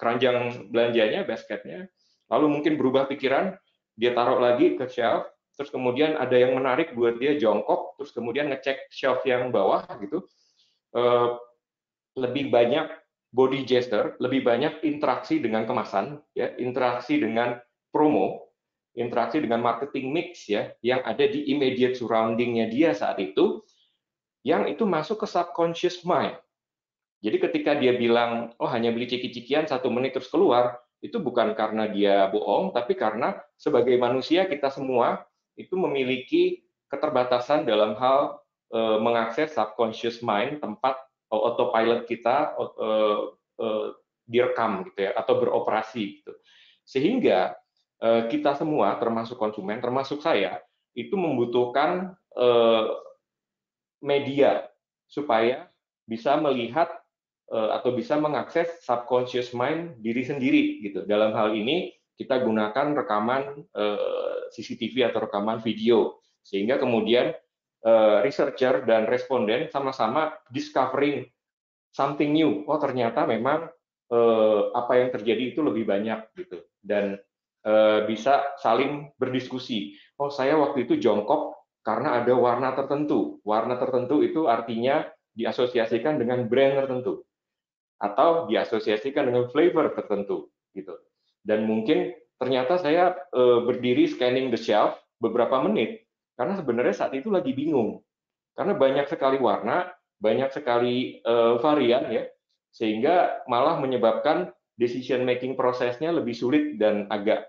keranjang belanjanya, basketnya, lalu mungkin berubah pikiran, dia taruh lagi ke shelf, terus kemudian ada yang menarik buat dia jongkok, terus kemudian ngecek shelf yang bawah gitu, lebih banyak body gesture, lebih banyak interaksi dengan kemasan, ya, interaksi dengan promo, interaksi dengan marketing mix ya, yang ada di immediate surrounding-nya dia saat itu, yang itu masuk ke subconscious mind. Jadi ketika dia bilang, oh hanya beli ciki-cikian 1 menit terus keluar, itu bukan karena dia bohong, tapi karena sebagai manusia kita semua itu memiliki keterbatasan dalam hal mengakses subconscious mind, tempat autopilot kita direkam gitu ya, atau beroperasi gitu. Sehingga kita semua, termasuk konsumen, termasuk saya, itu membutuhkan media supaya bisa melihat atau bisa mengakses subconscious mind diri sendiri gitu. Dalam hal ini kita gunakan rekaman CCTV atau rekaman video, sehingga kemudian researcher dan responden sama-sama discovering something new. Oh ternyata memang apa yang terjadi itu lebih banyak gitu, dan bisa saling berdiskusi. Oh saya waktu itu jongkok karena ada warna tertentu. Warna tertentu itu artinya diasosiasikan dengan brand tertentu atau diasosiasikan dengan flavor tertentu gitu. Dan mungkin ternyata saya berdiri scanning the shelf beberapa menit karena sebenarnya saat itu lagi bingung. Karena banyak sekali warna, banyak sekali varian ya, sehingga malah menyebabkan decision making prosesnya lebih sulit dan agak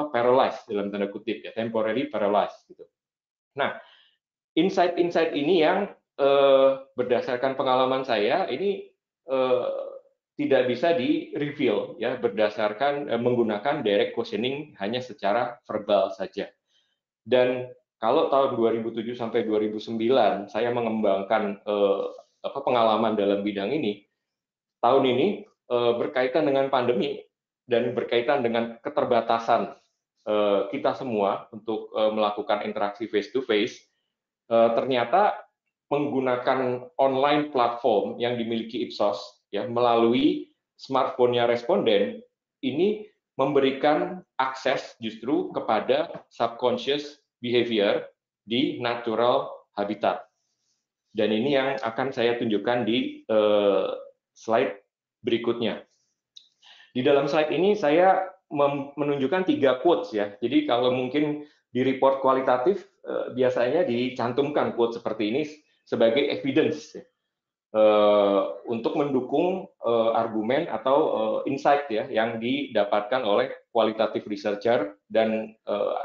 paralyzed dalam tanda kutip ya, temporary paralyzed gitu. Nah, insight-insight ini yang berdasarkan pengalaman saya ini tidak bisa di-reveal ya berdasarkan menggunakan direct questioning hanya secara verbal saja. Dan kalau tahun 2007 sampai 2009 saya mengembangkan pengalaman dalam bidang ini, tahun ini berkaitan dengan pandemi dan berkaitan dengan keterbatasan kita semua untuk melakukan interaksi face to face, ternyata menggunakan online platform yang dimiliki Ipsos ya melalui smartphone-nya responden ini memberikan akses justru kepada subconscious behavior di natural habitat. Dan ini yang akan saya tunjukkan di slide berikutnya. Di dalam slide ini saya menunjukkan 3 quotes ya. Jadi kalau mungkin di report kualitatif biasanya dicantumkan quote seperti ini sebagai evidence. untuk mendukung argumen atau insight ya yang didapatkan oleh qualitative researcher dan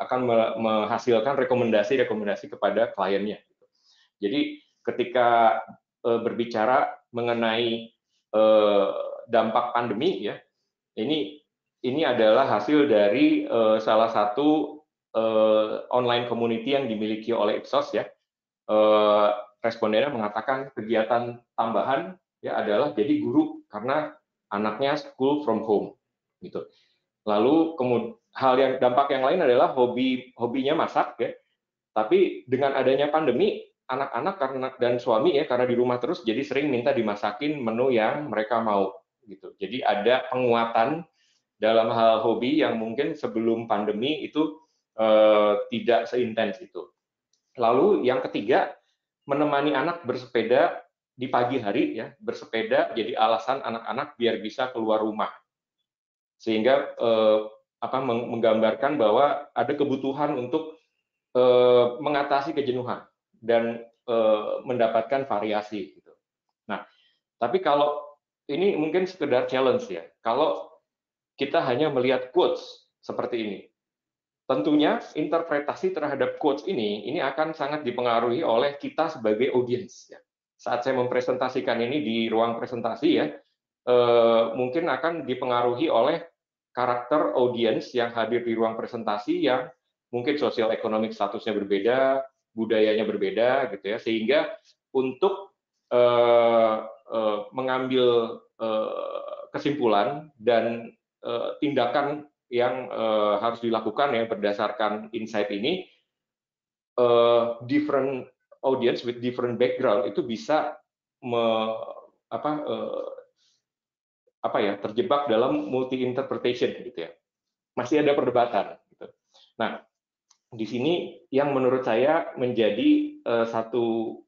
akan menghasilkan rekomendasi-rekomendasi kepada kliennya. Jadi ketika berbicara mengenai dampak pandemi ya, ini adalah hasil dari salah satu online community yang dimiliki oleh Ipsos ya. Respondennya mengatakan kegiatan tambahan ya adalah jadi guru karena anaknya school from home gitu. Lalu dampak yang lain adalah hobinya masak ya. Tapi dengan adanya pandemi, anak-anak dan suami ya karena di rumah terus jadi sering minta dimasakin menu yang mereka mau gitu. Jadi ada penguatan dalam hal hobi yang mungkin sebelum pandemi itu tidak seintens itu. Lalu yang ketiga, menemani anak bersepeda di pagi hari ya, bersepeda jadi alasan anak-anak biar bisa keluar rumah. Sehingga menggambarkan bahwa ada kebutuhan untuk mengatasi kejenuhan dan mendapatkan variasi gitu. Nah, tapi kalau ini mungkin sekedar challenge ya. Kalau kita hanya melihat quotes seperti ini, tentunya interpretasi terhadap quotes ini akan sangat dipengaruhi oleh kita sebagai audiens. Ya. Saat saya mempresentasikan ini di ruang presentasi ya, mungkin akan dipengaruhi oleh karakter audiens yang hadir di ruang presentasi yang mungkin sosial ekonomik statusnya berbeda, budayanya berbeda, gitu ya, sehingga untuk mengambil kesimpulan dan tindakan yang harus dilakukan ya berdasarkan insight ini, different audience with different background itu bisa terjebak dalam multi interpretation gitu ya. Masih ada perdebatan. Gitu. Nah, di sini yang menurut saya menjadi satu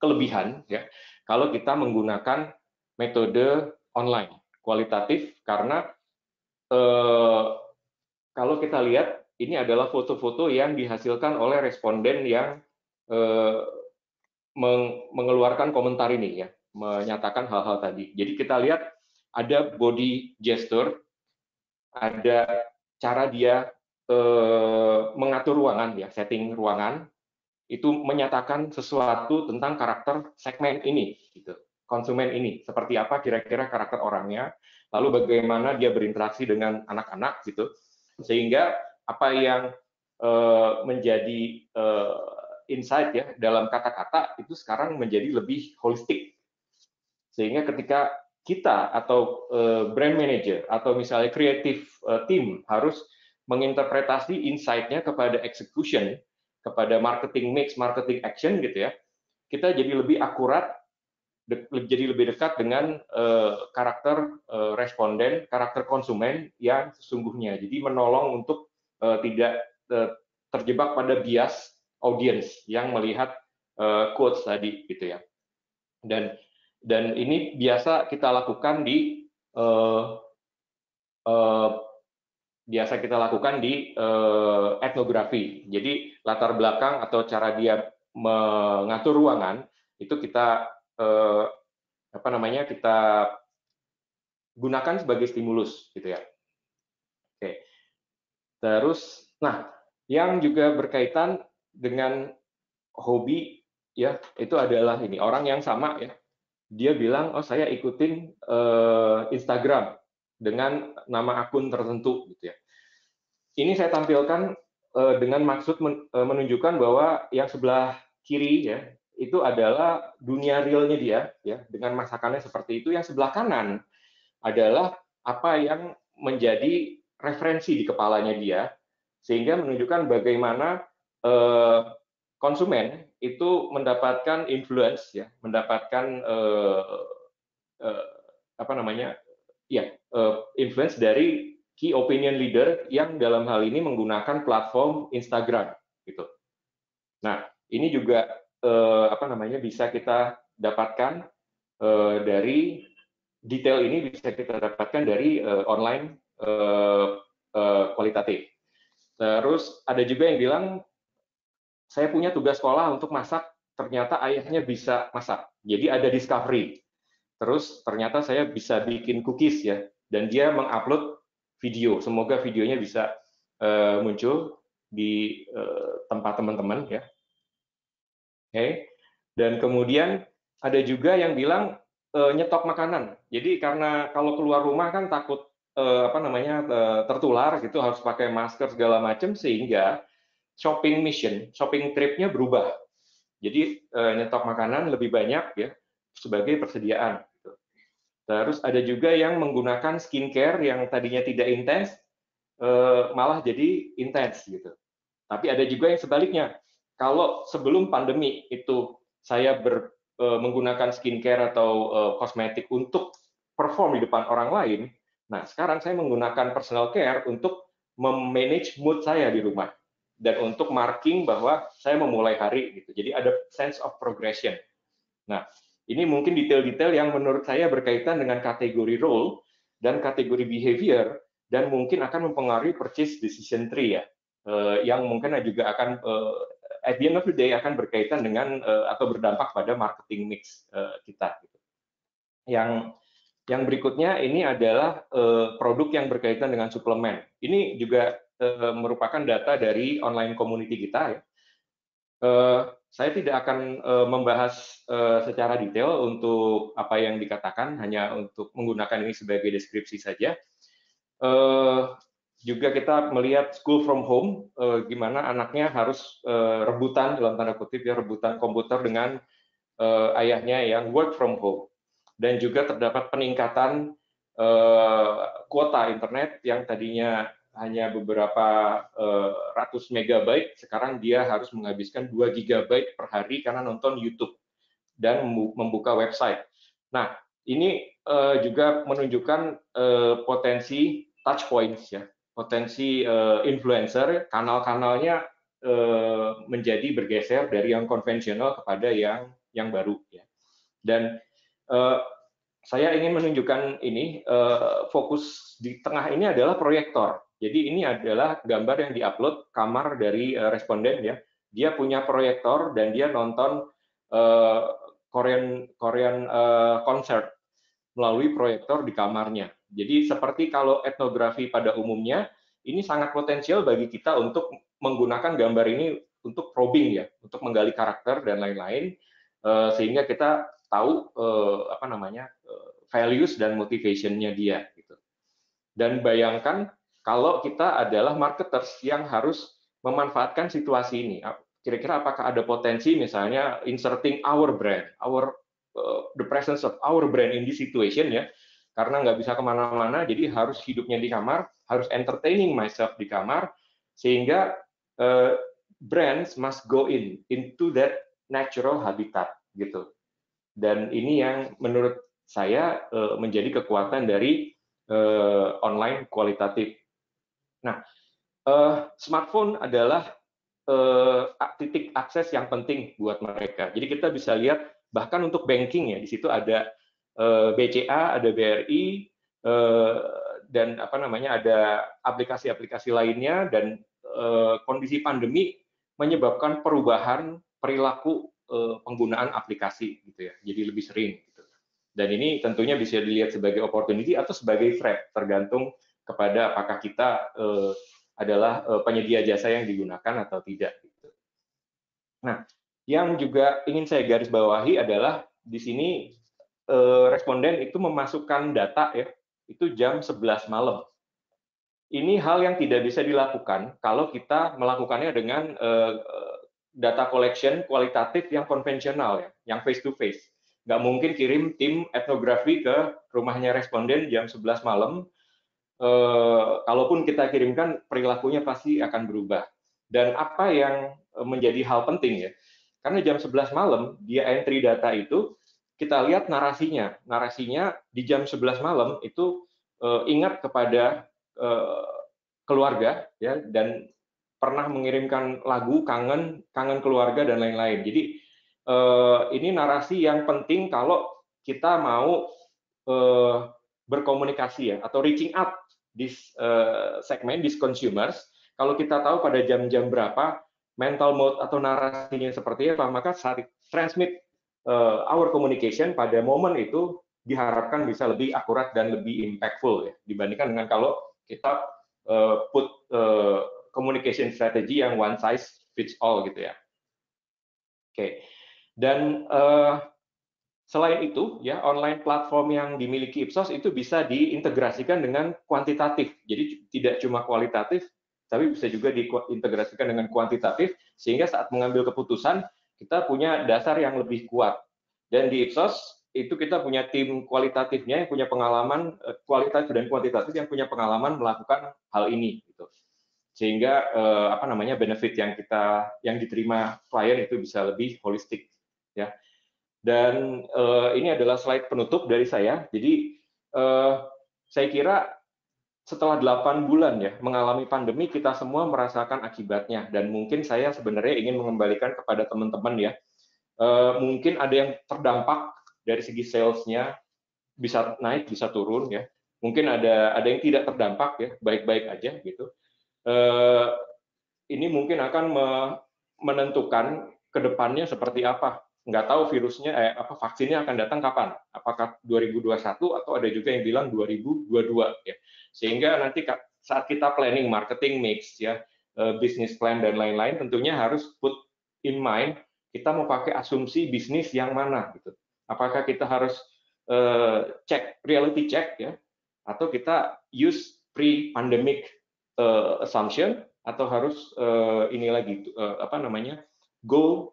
kelebihan ya kalau kita menggunakan metode online kualitatif karena kalau kita lihat, ini adalah foto-foto yang dihasilkan oleh responden yang mengeluarkan komentar ini, ya, menyatakan hal-hal tadi. Jadi kita lihat ada body gesture, ada cara dia mengatur ruangan, ya, setting ruangan, itu menyatakan sesuatu tentang karakter segmen ini, gitu. Konsumen ini, seperti apa kira-kira karakter orangnya, lalu bagaimana dia berinteraksi dengan anak-anak, gitu. Sehingga apa yang menjadi insight ya dalam kata-kata itu sekarang menjadi lebih holistik. Sehingga ketika kita atau brand manager atau misalnya creative team harus menginterpretasi insight-nya kepada execution, kepada marketing mix, marketing action gitu ya, kita jadi lebih akurat, jadi lebih dekat dengan karakter responden, karakter konsumen yang sesungguhnya. Jadi menolong untuk tidak terjebak pada bias audience yang melihat quotes tadi, gitu ya. Dan ini biasa kita lakukan di etnografi. Jadi latar belakang atau cara dia mengatur ruangan itu kita kita gunakan sebagai stimulus, gitu ya. Oke. Terus, nah, yang juga berkaitan dengan hobi, ya, itu adalah ini orang yang sama, ya. Dia bilang, oh saya ikutin Instagram dengan nama akun tertentu, gitu ya. Ini saya tampilkan dengan maksud menunjukkan bahwa yang sebelah kiri, ya, itu adalah dunia realnya dia, ya, dengan masakannya seperti itu. Yang sebelah kanan adalah apa yang menjadi referensi di kepalanya dia, sehingga menunjukkan bagaimana konsumen itu mendapatkan influence, ya, mendapatkan influence dari key opinion leader yang dalam hal ini menggunakan platform Instagram, gitu. Nah, ini juga bisa kita dapatkan dari detail ini bisa kita dapatkan dari online kualitatif. Terus ada juga yang bilang saya punya tugas sekolah untuk masak ternyata ayahnya bisa masak. Jadi ada discovery. Terus ternyata saya bisa bikin cookies ya, dan dia mengupload video. Semoga videonya bisa muncul di tempat teman-teman ya. Oke. Dan kemudian ada juga yang bilang nyetok makanan. Jadi karena kalau keluar rumah kan takut tertular gitu, harus pakai masker segala macam, sehingga shopping tripnya berubah. Jadi nyetok makanan lebih banyak ya sebagai persediaan. Terus ada juga yang menggunakan skincare yang tadinya tidak intens, malah jadi intens gitu. Tapi ada juga yang sebaliknya. Kalau sebelum pandemi itu saya menggunakan skincare atau kosmetik untuk perform di depan orang lain, nah sekarang saya menggunakan personal care untuk memanage mood saya di rumah dan untuk marking bahwa saya memulai hari gitu. Jadi ada sense of progression. Nah, ini mungkin detail-detail yang menurut saya berkaitan dengan kategori role dan kategori behavior dan mungkin akan mempengaruhi purchase decision tree ya, yang mungkin juga akan at the end of the day akan berkaitan dengan atau berdampak pada marketing mix kita. Yang berikutnya ini adalah produk yang berkaitan dengan suplemen. Ini juga merupakan data dari online community kita ya. Saya tidak akan membahas secara detail untuk apa yang dikatakan, hanya untuk menggunakan ini sebagai deskripsi saja. Juga kita melihat school from home, gimana anaknya harus rebutan, dalam tanda kutip ya, rebutan komputer dengan ayahnya yang work from home. Dan juga terdapat peningkatan kuota internet yang tadinya hanya beberapa ratus megabyte, sekarang dia harus menghabiskan 2 gigabyte per hari karena nonton YouTube dan membuka website. Nah, ini juga menunjukkan potensi touch points ya, potensi influencer, kanal-kanalnya menjadi bergeser dari yang konvensional kepada yang baru ya. Dan saya ingin menunjukkan ini, fokus di tengah ini adalah proyektor. Jadi ini adalah gambar yang diupload kamar dari responden ya. Dia punya proyektor dan dia nonton Korean concert melalui proyektor di kamarnya. Jadi seperti kalau etnografi pada umumnya, ini sangat potensial bagi kita untuk menggunakan gambar ini untuk probing ya, untuk menggali karakter dan lain-lain, sehingga kita tahu values dan motivation-nya dia gitu. Dan bayangkan kalau kita adalah marketers yang harus memanfaatkan situasi ini. Kira-kira apakah ada potensi misalnya inserting our brand, the presence of our brand in this situation ya, karena nggak bisa kemana-mana, jadi harus hidupnya di kamar, harus entertaining myself di kamar, sehingga brands must go into that natural habitat gitu. Dan ini yang menurut saya menjadi kekuatan dari online kualitatif. Nah, smartphone adalah titik akses yang penting buat mereka. Jadi kita bisa lihat bahkan untuk banking ya, di situ ada BCA, ada BRI, dan ada aplikasi-aplikasi lainnya, dan kondisi pandemi menyebabkan perubahan perilaku penggunaan aplikasi gitu ya, jadi lebih sering gitu. Dan ini tentunya bisa dilihat sebagai opportunity atau sebagai threat, tergantung kepada apakah kita adalah penyedia jasa yang digunakan atau tidak gitu. Nah, yang juga ingin saya garis bawahi adalah di sini responden itu memasukkan data ya, itu jam 11 malam. Ini hal yang tidak bisa dilakukan kalau kita melakukannya dengan data collection kualitatif yang konvensional ya, yang face to face. Nggak mungkin kirim tim etnografi ke rumahnya responden jam 11 malam. Kalaupun kita kirimkan, perilakunya pasti akan berubah. Dan apa yang menjadi hal penting ya, karena jam 11 malam dia entry data itu, kita lihat narasinya. Narasinya di jam 11 malam itu ingat kepada keluarga ya, dan pernah mengirimkan lagu kangen keluarga dan lain-lain. Jadi ini narasi yang penting kalau kita mau berkomunikasi ya, atau reaching out this segment, these consumers. Kalau kita tahu pada jam-jam berapa mental mode atau narasinya seperti apa, maka saat transmit our communication pada momen itu diharapkan bisa lebih akurat dan lebih impactful ya, dibandingkan dengan kalau kita put communication strategy yang one size fits all gitu ya. Oke. Dan selain itu, ya online platform yang dimiliki Ipsos itu bisa diintegrasikan dengan kuantitatif. Jadi tidak cuma kualitatif, tapi bisa juga diintegrasikan dengan kuantitatif, sehingga saat mengambil keputusan kita punya dasar yang lebih kuat. Dan di Ipsos itu kita punya tim kualitatifnya yang punya pengalaman kualitatif dan kuantitatif yang punya pengalaman melakukan hal ini. Gitu. Sehingga benefit yang diterima klien itu bisa lebih holistik. Ya. Dan ini adalah slide penutup dari saya. Jadi saya kira setelah 8 bulan ya mengalami pandemi, kita semua merasakan akibatnya. Dan mungkin saya sebenarnya ingin mengembalikan kepada teman-teman ya. Mungkin ada yang terdampak dari segi sales-nya, bisa naik, bisa turun ya. Mungkin ada yang tidak terdampak ya, baik-baik aja gitu. Ini mungkin akan menentukan ke depannya seperti apa. Nggak tahu virusnya, vaksinnya akan datang kapan. Apakah 2021 atau ada juga yang bilang 2022 ya. Sehingga nanti saat kita planning marketing mix ya, business plan dan lain-lain, tentunya harus put in mind kita mau pakai asumsi bisnis yang mana gitu. Apakah kita harus reality check ya, atau kita use pre-pandemic assumption, atau harus go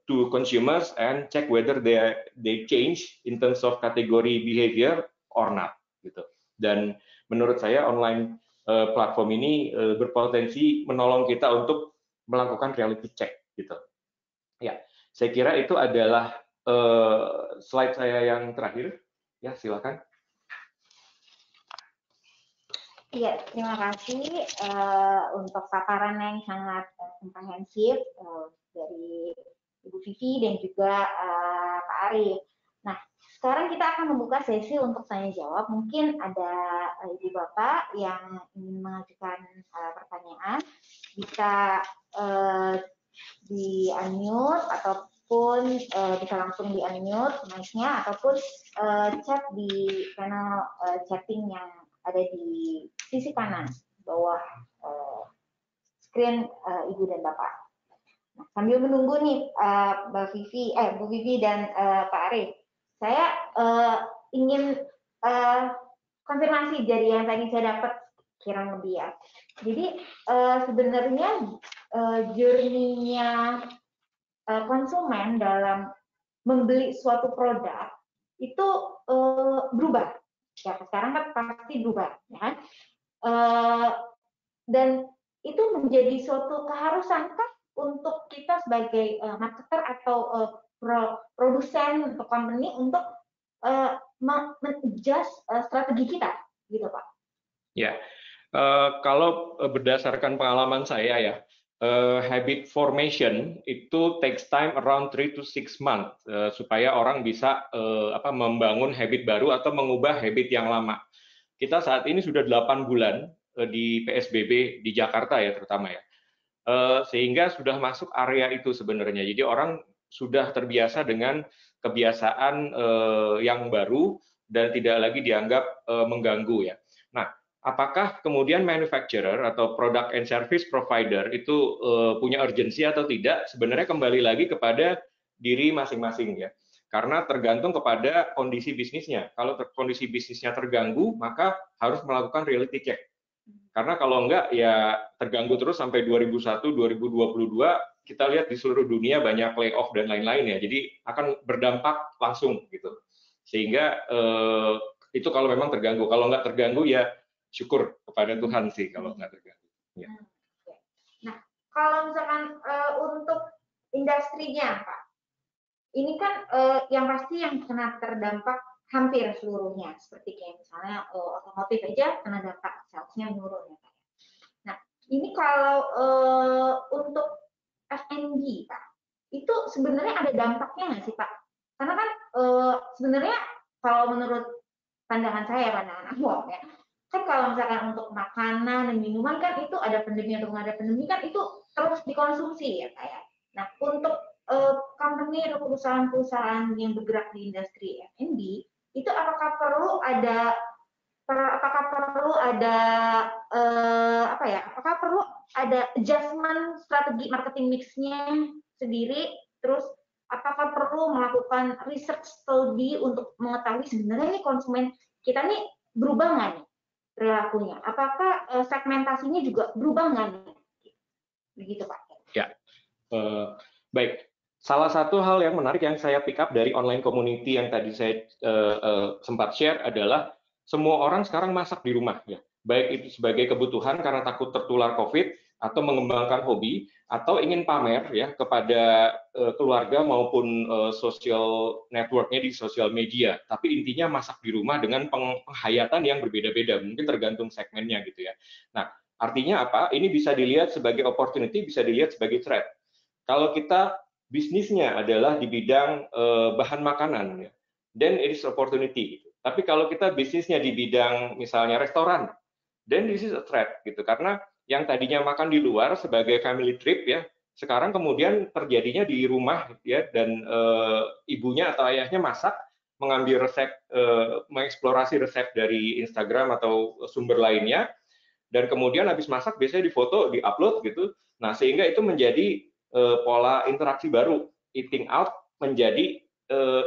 to consumers and check whether they change in terms of category behavior or not gitu. Dan menurut saya online platform ini berpotensi menolong kita untuk melakukan reality check gitu. Ya, saya kira itu adalah slide saya yang terakhir. Ya, silakan. Iya, terima kasih untuk paparan yang sangat komprehensif dari Ibu Vivi dan juga Pak Arif. Nah, sekarang kita akan membuka sesi untuk tanya jawab. Mungkin ada Ibu Bapak yang ingin mengajukan pertanyaan, bisa di-unmute ataupun bisa langsung di-unmute mic-nya, ataupun chat di panel chatting yang ada di sisi kanan bawah screen Ibu dan Bapak. Nah, sambil menunggu nih Bu Vivi dan Pak Arif, saya ingin konfirmasi dari yang tadi saya dapat kurang lebih ya. Jadi sebenarnya journey-nya konsumen dalam membeli suatu produk itu berubah. Ya, sekarang kan pasti berubah, ya kan? Dan itu menjadi suatu keharusan kan untuk kita sebagai marketer atau produsen atau company untuk mengadjust strategi kita, gitu Pak. Ya, kalau berdasarkan pengalaman saya ya, habit formation itu takes time around 3 to 6 months supaya orang bisa membangun habit baru atau mengubah habit yang lama. Kita saat ini sudah 8 bulan di PSBB di Jakarta ya terutama ya, sehingga sudah masuk area itu sebenarnya. Jadi orang sudah terbiasa dengan kebiasaan yang baru dan tidak lagi dianggap mengganggu ya. Nah, apakah kemudian manufacturer atau product and service provider itu punya urgensi atau tidak? Sebenarnya kembali lagi kepada diri masing-masing ya. Karena tergantung kepada kondisi bisnisnya. Kalau kondisi bisnisnya terganggu, maka harus melakukan reality check. Karena kalau enggak, ya terganggu terus sampai 2001, 2022, kita lihat di seluruh dunia banyak layoff dan lain-lain ya. Jadi akan berdampak langsung gitu. Sehingga itu kalau memang terganggu. Kalau enggak terganggu ya syukur kepada Tuhan sih kalau nggak terganggu. Ya. Nah, kalau misalkan untuk industrinya, Pak, ini kan yang pasti yang kena terdampak hampir seluruhnya, seperti kayak misalnya otomotif aja kena dampak, salesnya menurun ya Pak. Nah, ini kalau untuk F&B, Pak, itu sebenarnya ada dampaknya nggak sih, Pak? Karena kan sebenarnya kalau menurut pandangan saya, pandangan awam ya, kan kalau misalkan untuk makanan dan minuman kan itu ada pandemi atau nggak ada pandemi kan itu terus dikonsumsi ya Pak ya. Nah, untuk company atau perusahaan-perusahaan yang bergerak di industri F&B itu apakah perlu ada apakah perlu ada adjustment strategi marketing mix-nya sendiri, terus apakah perlu melakukan research study untuk mengetahui sebenarnya nih konsumen kita nih berubah nggak nih perilakunya, apakah segmentasinya juga berubah nggak nih, begitu Pak? Ya, baik. Salah satu hal yang menarik yang saya pick up dari online community yang tadi saya sempat share adalah semua orang sekarang masak di rumah, ya. Baik itu sebagai kebutuhan karena takut tertular COVID, atau mengembangkan hobi, atau ingin pamer ya kepada keluarga maupun social network-nya di sosial media. Tapi intinya masak di rumah dengan penghayatan yang berbeda-beda, mungkin tergantung segmennya gitu ya. Nah, artinya apa? Ini bisa dilihat sebagai opportunity, bisa dilihat sebagai threat. Kalau kita bisnisnya adalah di bidang bahan makanan, ya, then it is opportunity. Tapi kalau kita bisnisnya di bidang misalnya restoran, then this is a threat gitu. Karena yang tadinya makan di luar sebagai family trip ya, sekarang kemudian terjadinya di rumah ya, dan ibunya atau ayahnya masak, mengambil resep, mengeksplorasi resep dari Instagram atau sumber lainnya, dan kemudian habis masak biasanya difoto, diupload gitu. Nah, sehingga itu menjadi pola interaksi baru, eating out menjadi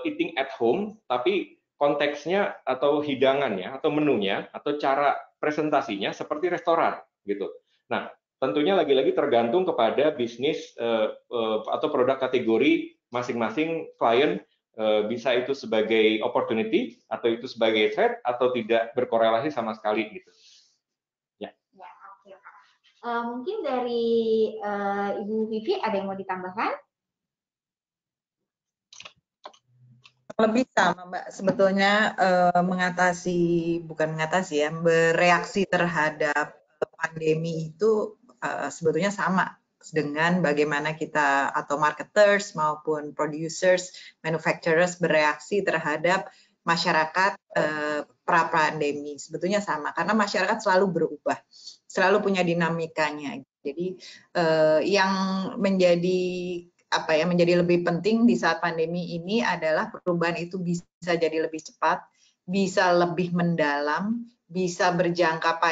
eating at home, tapi konteksnya atau hidangannya atau menunya atau cara presentasinya seperti restoran gitu. Nah, tentunya lagi-lagi tergantung kepada bisnis atau produk kategori masing-masing klien, bisa itu sebagai opportunity atau itu sebagai threat atau tidak berkorelasi sama sekali gitu. Ya, oke Pak. Mungkin dari Ibu Vivi ada yang mau ditambahkan? Lebih sama Mbak, sebetulnya bereaksi terhadap pandemi itu sebetulnya sama dengan bagaimana kita atau marketers maupun producers, manufacturers bereaksi terhadap masyarakat pra-pandemi. Sebetulnya sama, karena masyarakat selalu berubah, selalu punya dinamikanya. Jadi yang menjadi lebih penting di saat pandemi ini adalah perubahan itu bisa jadi lebih cepat, bisa lebih mendalam, bisa berjangka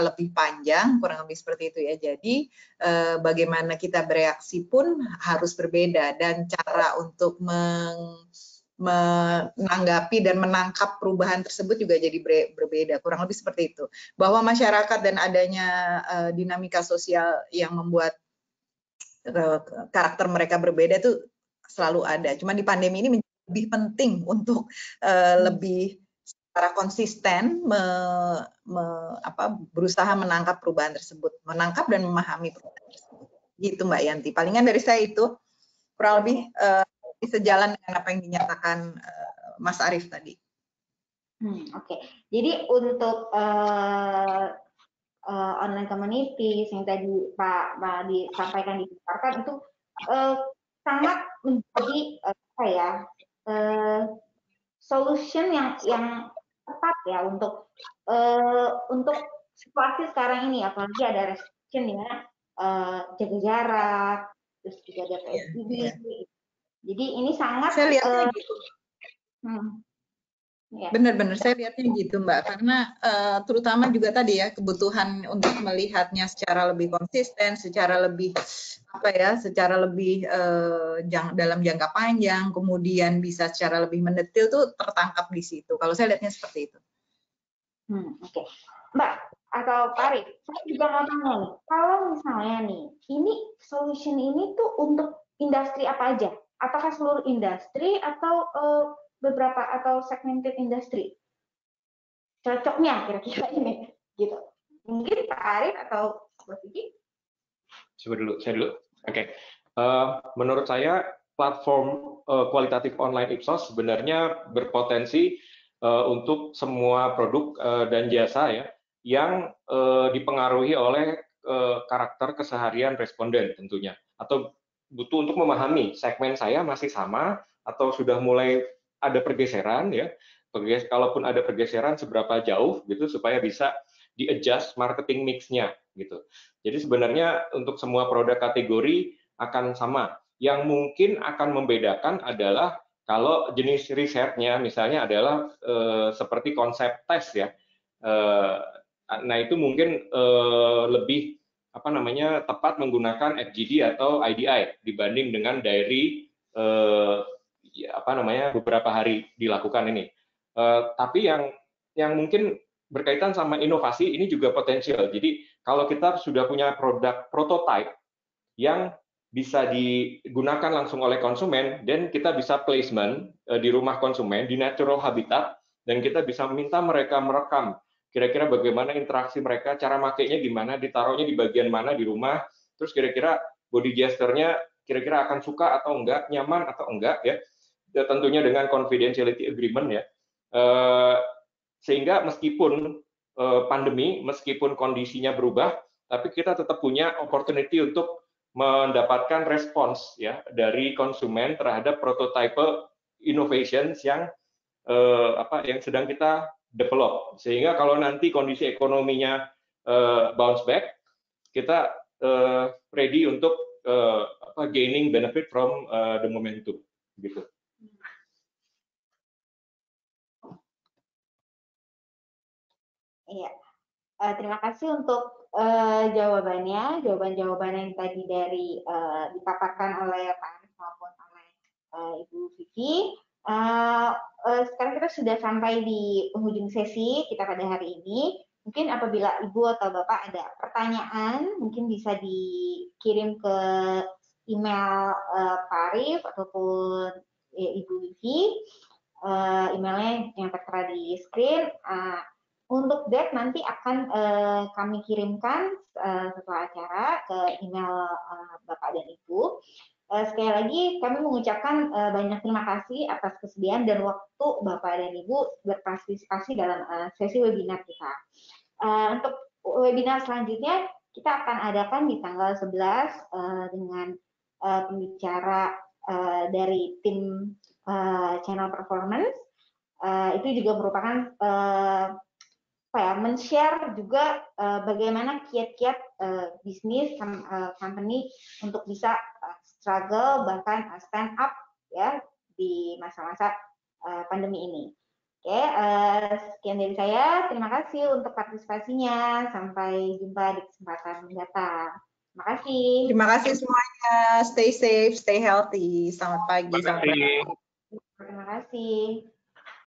lebih panjang, kurang lebih seperti itu ya. Jadi bagaimana kita bereaksi pun harus berbeda, dan cara untuk menanggapi dan menangkap perubahan tersebut juga jadi berbeda, kurang lebih seperti itu. Bahwa masyarakat dan adanya dinamika sosial yang membuat karakter mereka berbeda itu selalu ada. Cuma di pandemi ini lebih penting untuk lebih secara konsisten berusaha menangkap perubahan tersebut, menangkap dan memahami perubahan tersebut. Gitu Mbak Yanti. Palingan dari saya itu kurang lebih sejalan dengan apa yang dinyatakan Mas Arief tadi. Oke. Jadi untuk online community yang tadi Pak disampaikan itu sangat menjadi solution yang tepat ya untuk situasi sekarang ini, apalagi ada restriction di mana jaga jarak, terus juga ada PSBB. Jadi ini sangat saya lihatnya gitu. Benar-benar saya lihatnya gitu Mbak, karena terutama juga tadi ya kebutuhan untuk melihatnya secara lebih konsisten, secara lebih dalam jangka panjang, kemudian bisa secara lebih mendetil tuh tertangkap di situ. Kalau saya lihatnya seperti itu. Oke. Mbak atau Pak Arief, saya juga mau tanya nih, kalau misalnya nih, ini solution ini tuh untuk industri apa aja? Apakah seluruh industri atau beberapa atau segmented industri? Cocoknya kira-kira ini, gitu. Mungkin Pak Arief atau Mbak Vicky? Saya dulu. Oke. Menurut saya platform kualitatif online Ipsos sebenarnya berpotensi untuk semua produk dan jasa ya yang dipengaruhi oleh karakter keseharian responden tentunya, atau butuh untuk memahami segmen saya masih sama atau sudah mulai ada pergeseran ya. Kalaupun ada pergeseran seberapa jauh gitu supaya bisa di-adjust marketing mix-nya gitu. Jadi sebenarnya untuk semua produk kategori akan sama. yang mungkin akan membedakan adalah kalau jenis risetnya misalnya adalah seperti konsep tes ya. Nah itu mungkin lebih tepat menggunakan FGD atau IDI dibanding dengan diary beberapa hari dilakukan ini. Tapi yang mungkin berkaitan sama inovasi ini juga potensial. Jadi kalau kita sudah punya produk prototype yang bisa digunakan langsung oleh konsumen, dan kita bisa placement di rumah konsumen, di natural habitat, dan kita bisa minta mereka merekam kira-kira bagaimana interaksi mereka, cara makainya gimana, ditaruhnya di bagian mana di rumah, terus kira-kira body gesture-nya kira-kira akan suka atau enggak, nyaman atau enggak ya, tentunya dengan confidentiality agreement ya, sehingga meskipun pandemi, meskipun kondisinya berubah, tapi kita tetap punya opportunity untuk mendapatkan respons ya dari konsumen terhadap prototype innovations yang sedang kita develop, sehingga kalau nanti kondisi ekonominya bounce back, kita ready untuk gaining benefit from the momentum gitu. Iya, terima kasih untuk jawaban-jawaban yang tadi dari dipaparkan oleh Pak Arif maupun oleh Ibu Vivi. Sekarang kita sudah sampai di penghujung sesi kita pada hari ini. Mungkin apabila Ibu atau Bapak ada pertanyaan, mungkin bisa dikirim ke email Pak Arif ataupun Ibu Vivi. Emailnya yang tertera di screen. Untuk deck nanti akan kami kirimkan setelah acara ke email Bapak dan Ibu. Sekali lagi kami mengucapkan banyak terima kasih atas kesediaan dan waktu Bapak dan Ibu berpartisipasi dalam sesi webinar kita. Untuk webinar selanjutnya kita akan adakan di tanggal 11 dengan pembicara dari tim channel performance. Itu juga merupakan men-share juga bagaimana kiat-kiat bisnis company untuk bisa struggle bahkan stand up ya di masa-masa pandemi ini. Oke, sekian dari saya. Terima kasih untuk partisipasinya. Sampai jumpa di kesempatan mendatang. Terima kasih. Terima kasih semuanya. Stay safe, stay healthy. Selamat pagi. Terima kasih. Terima kasih.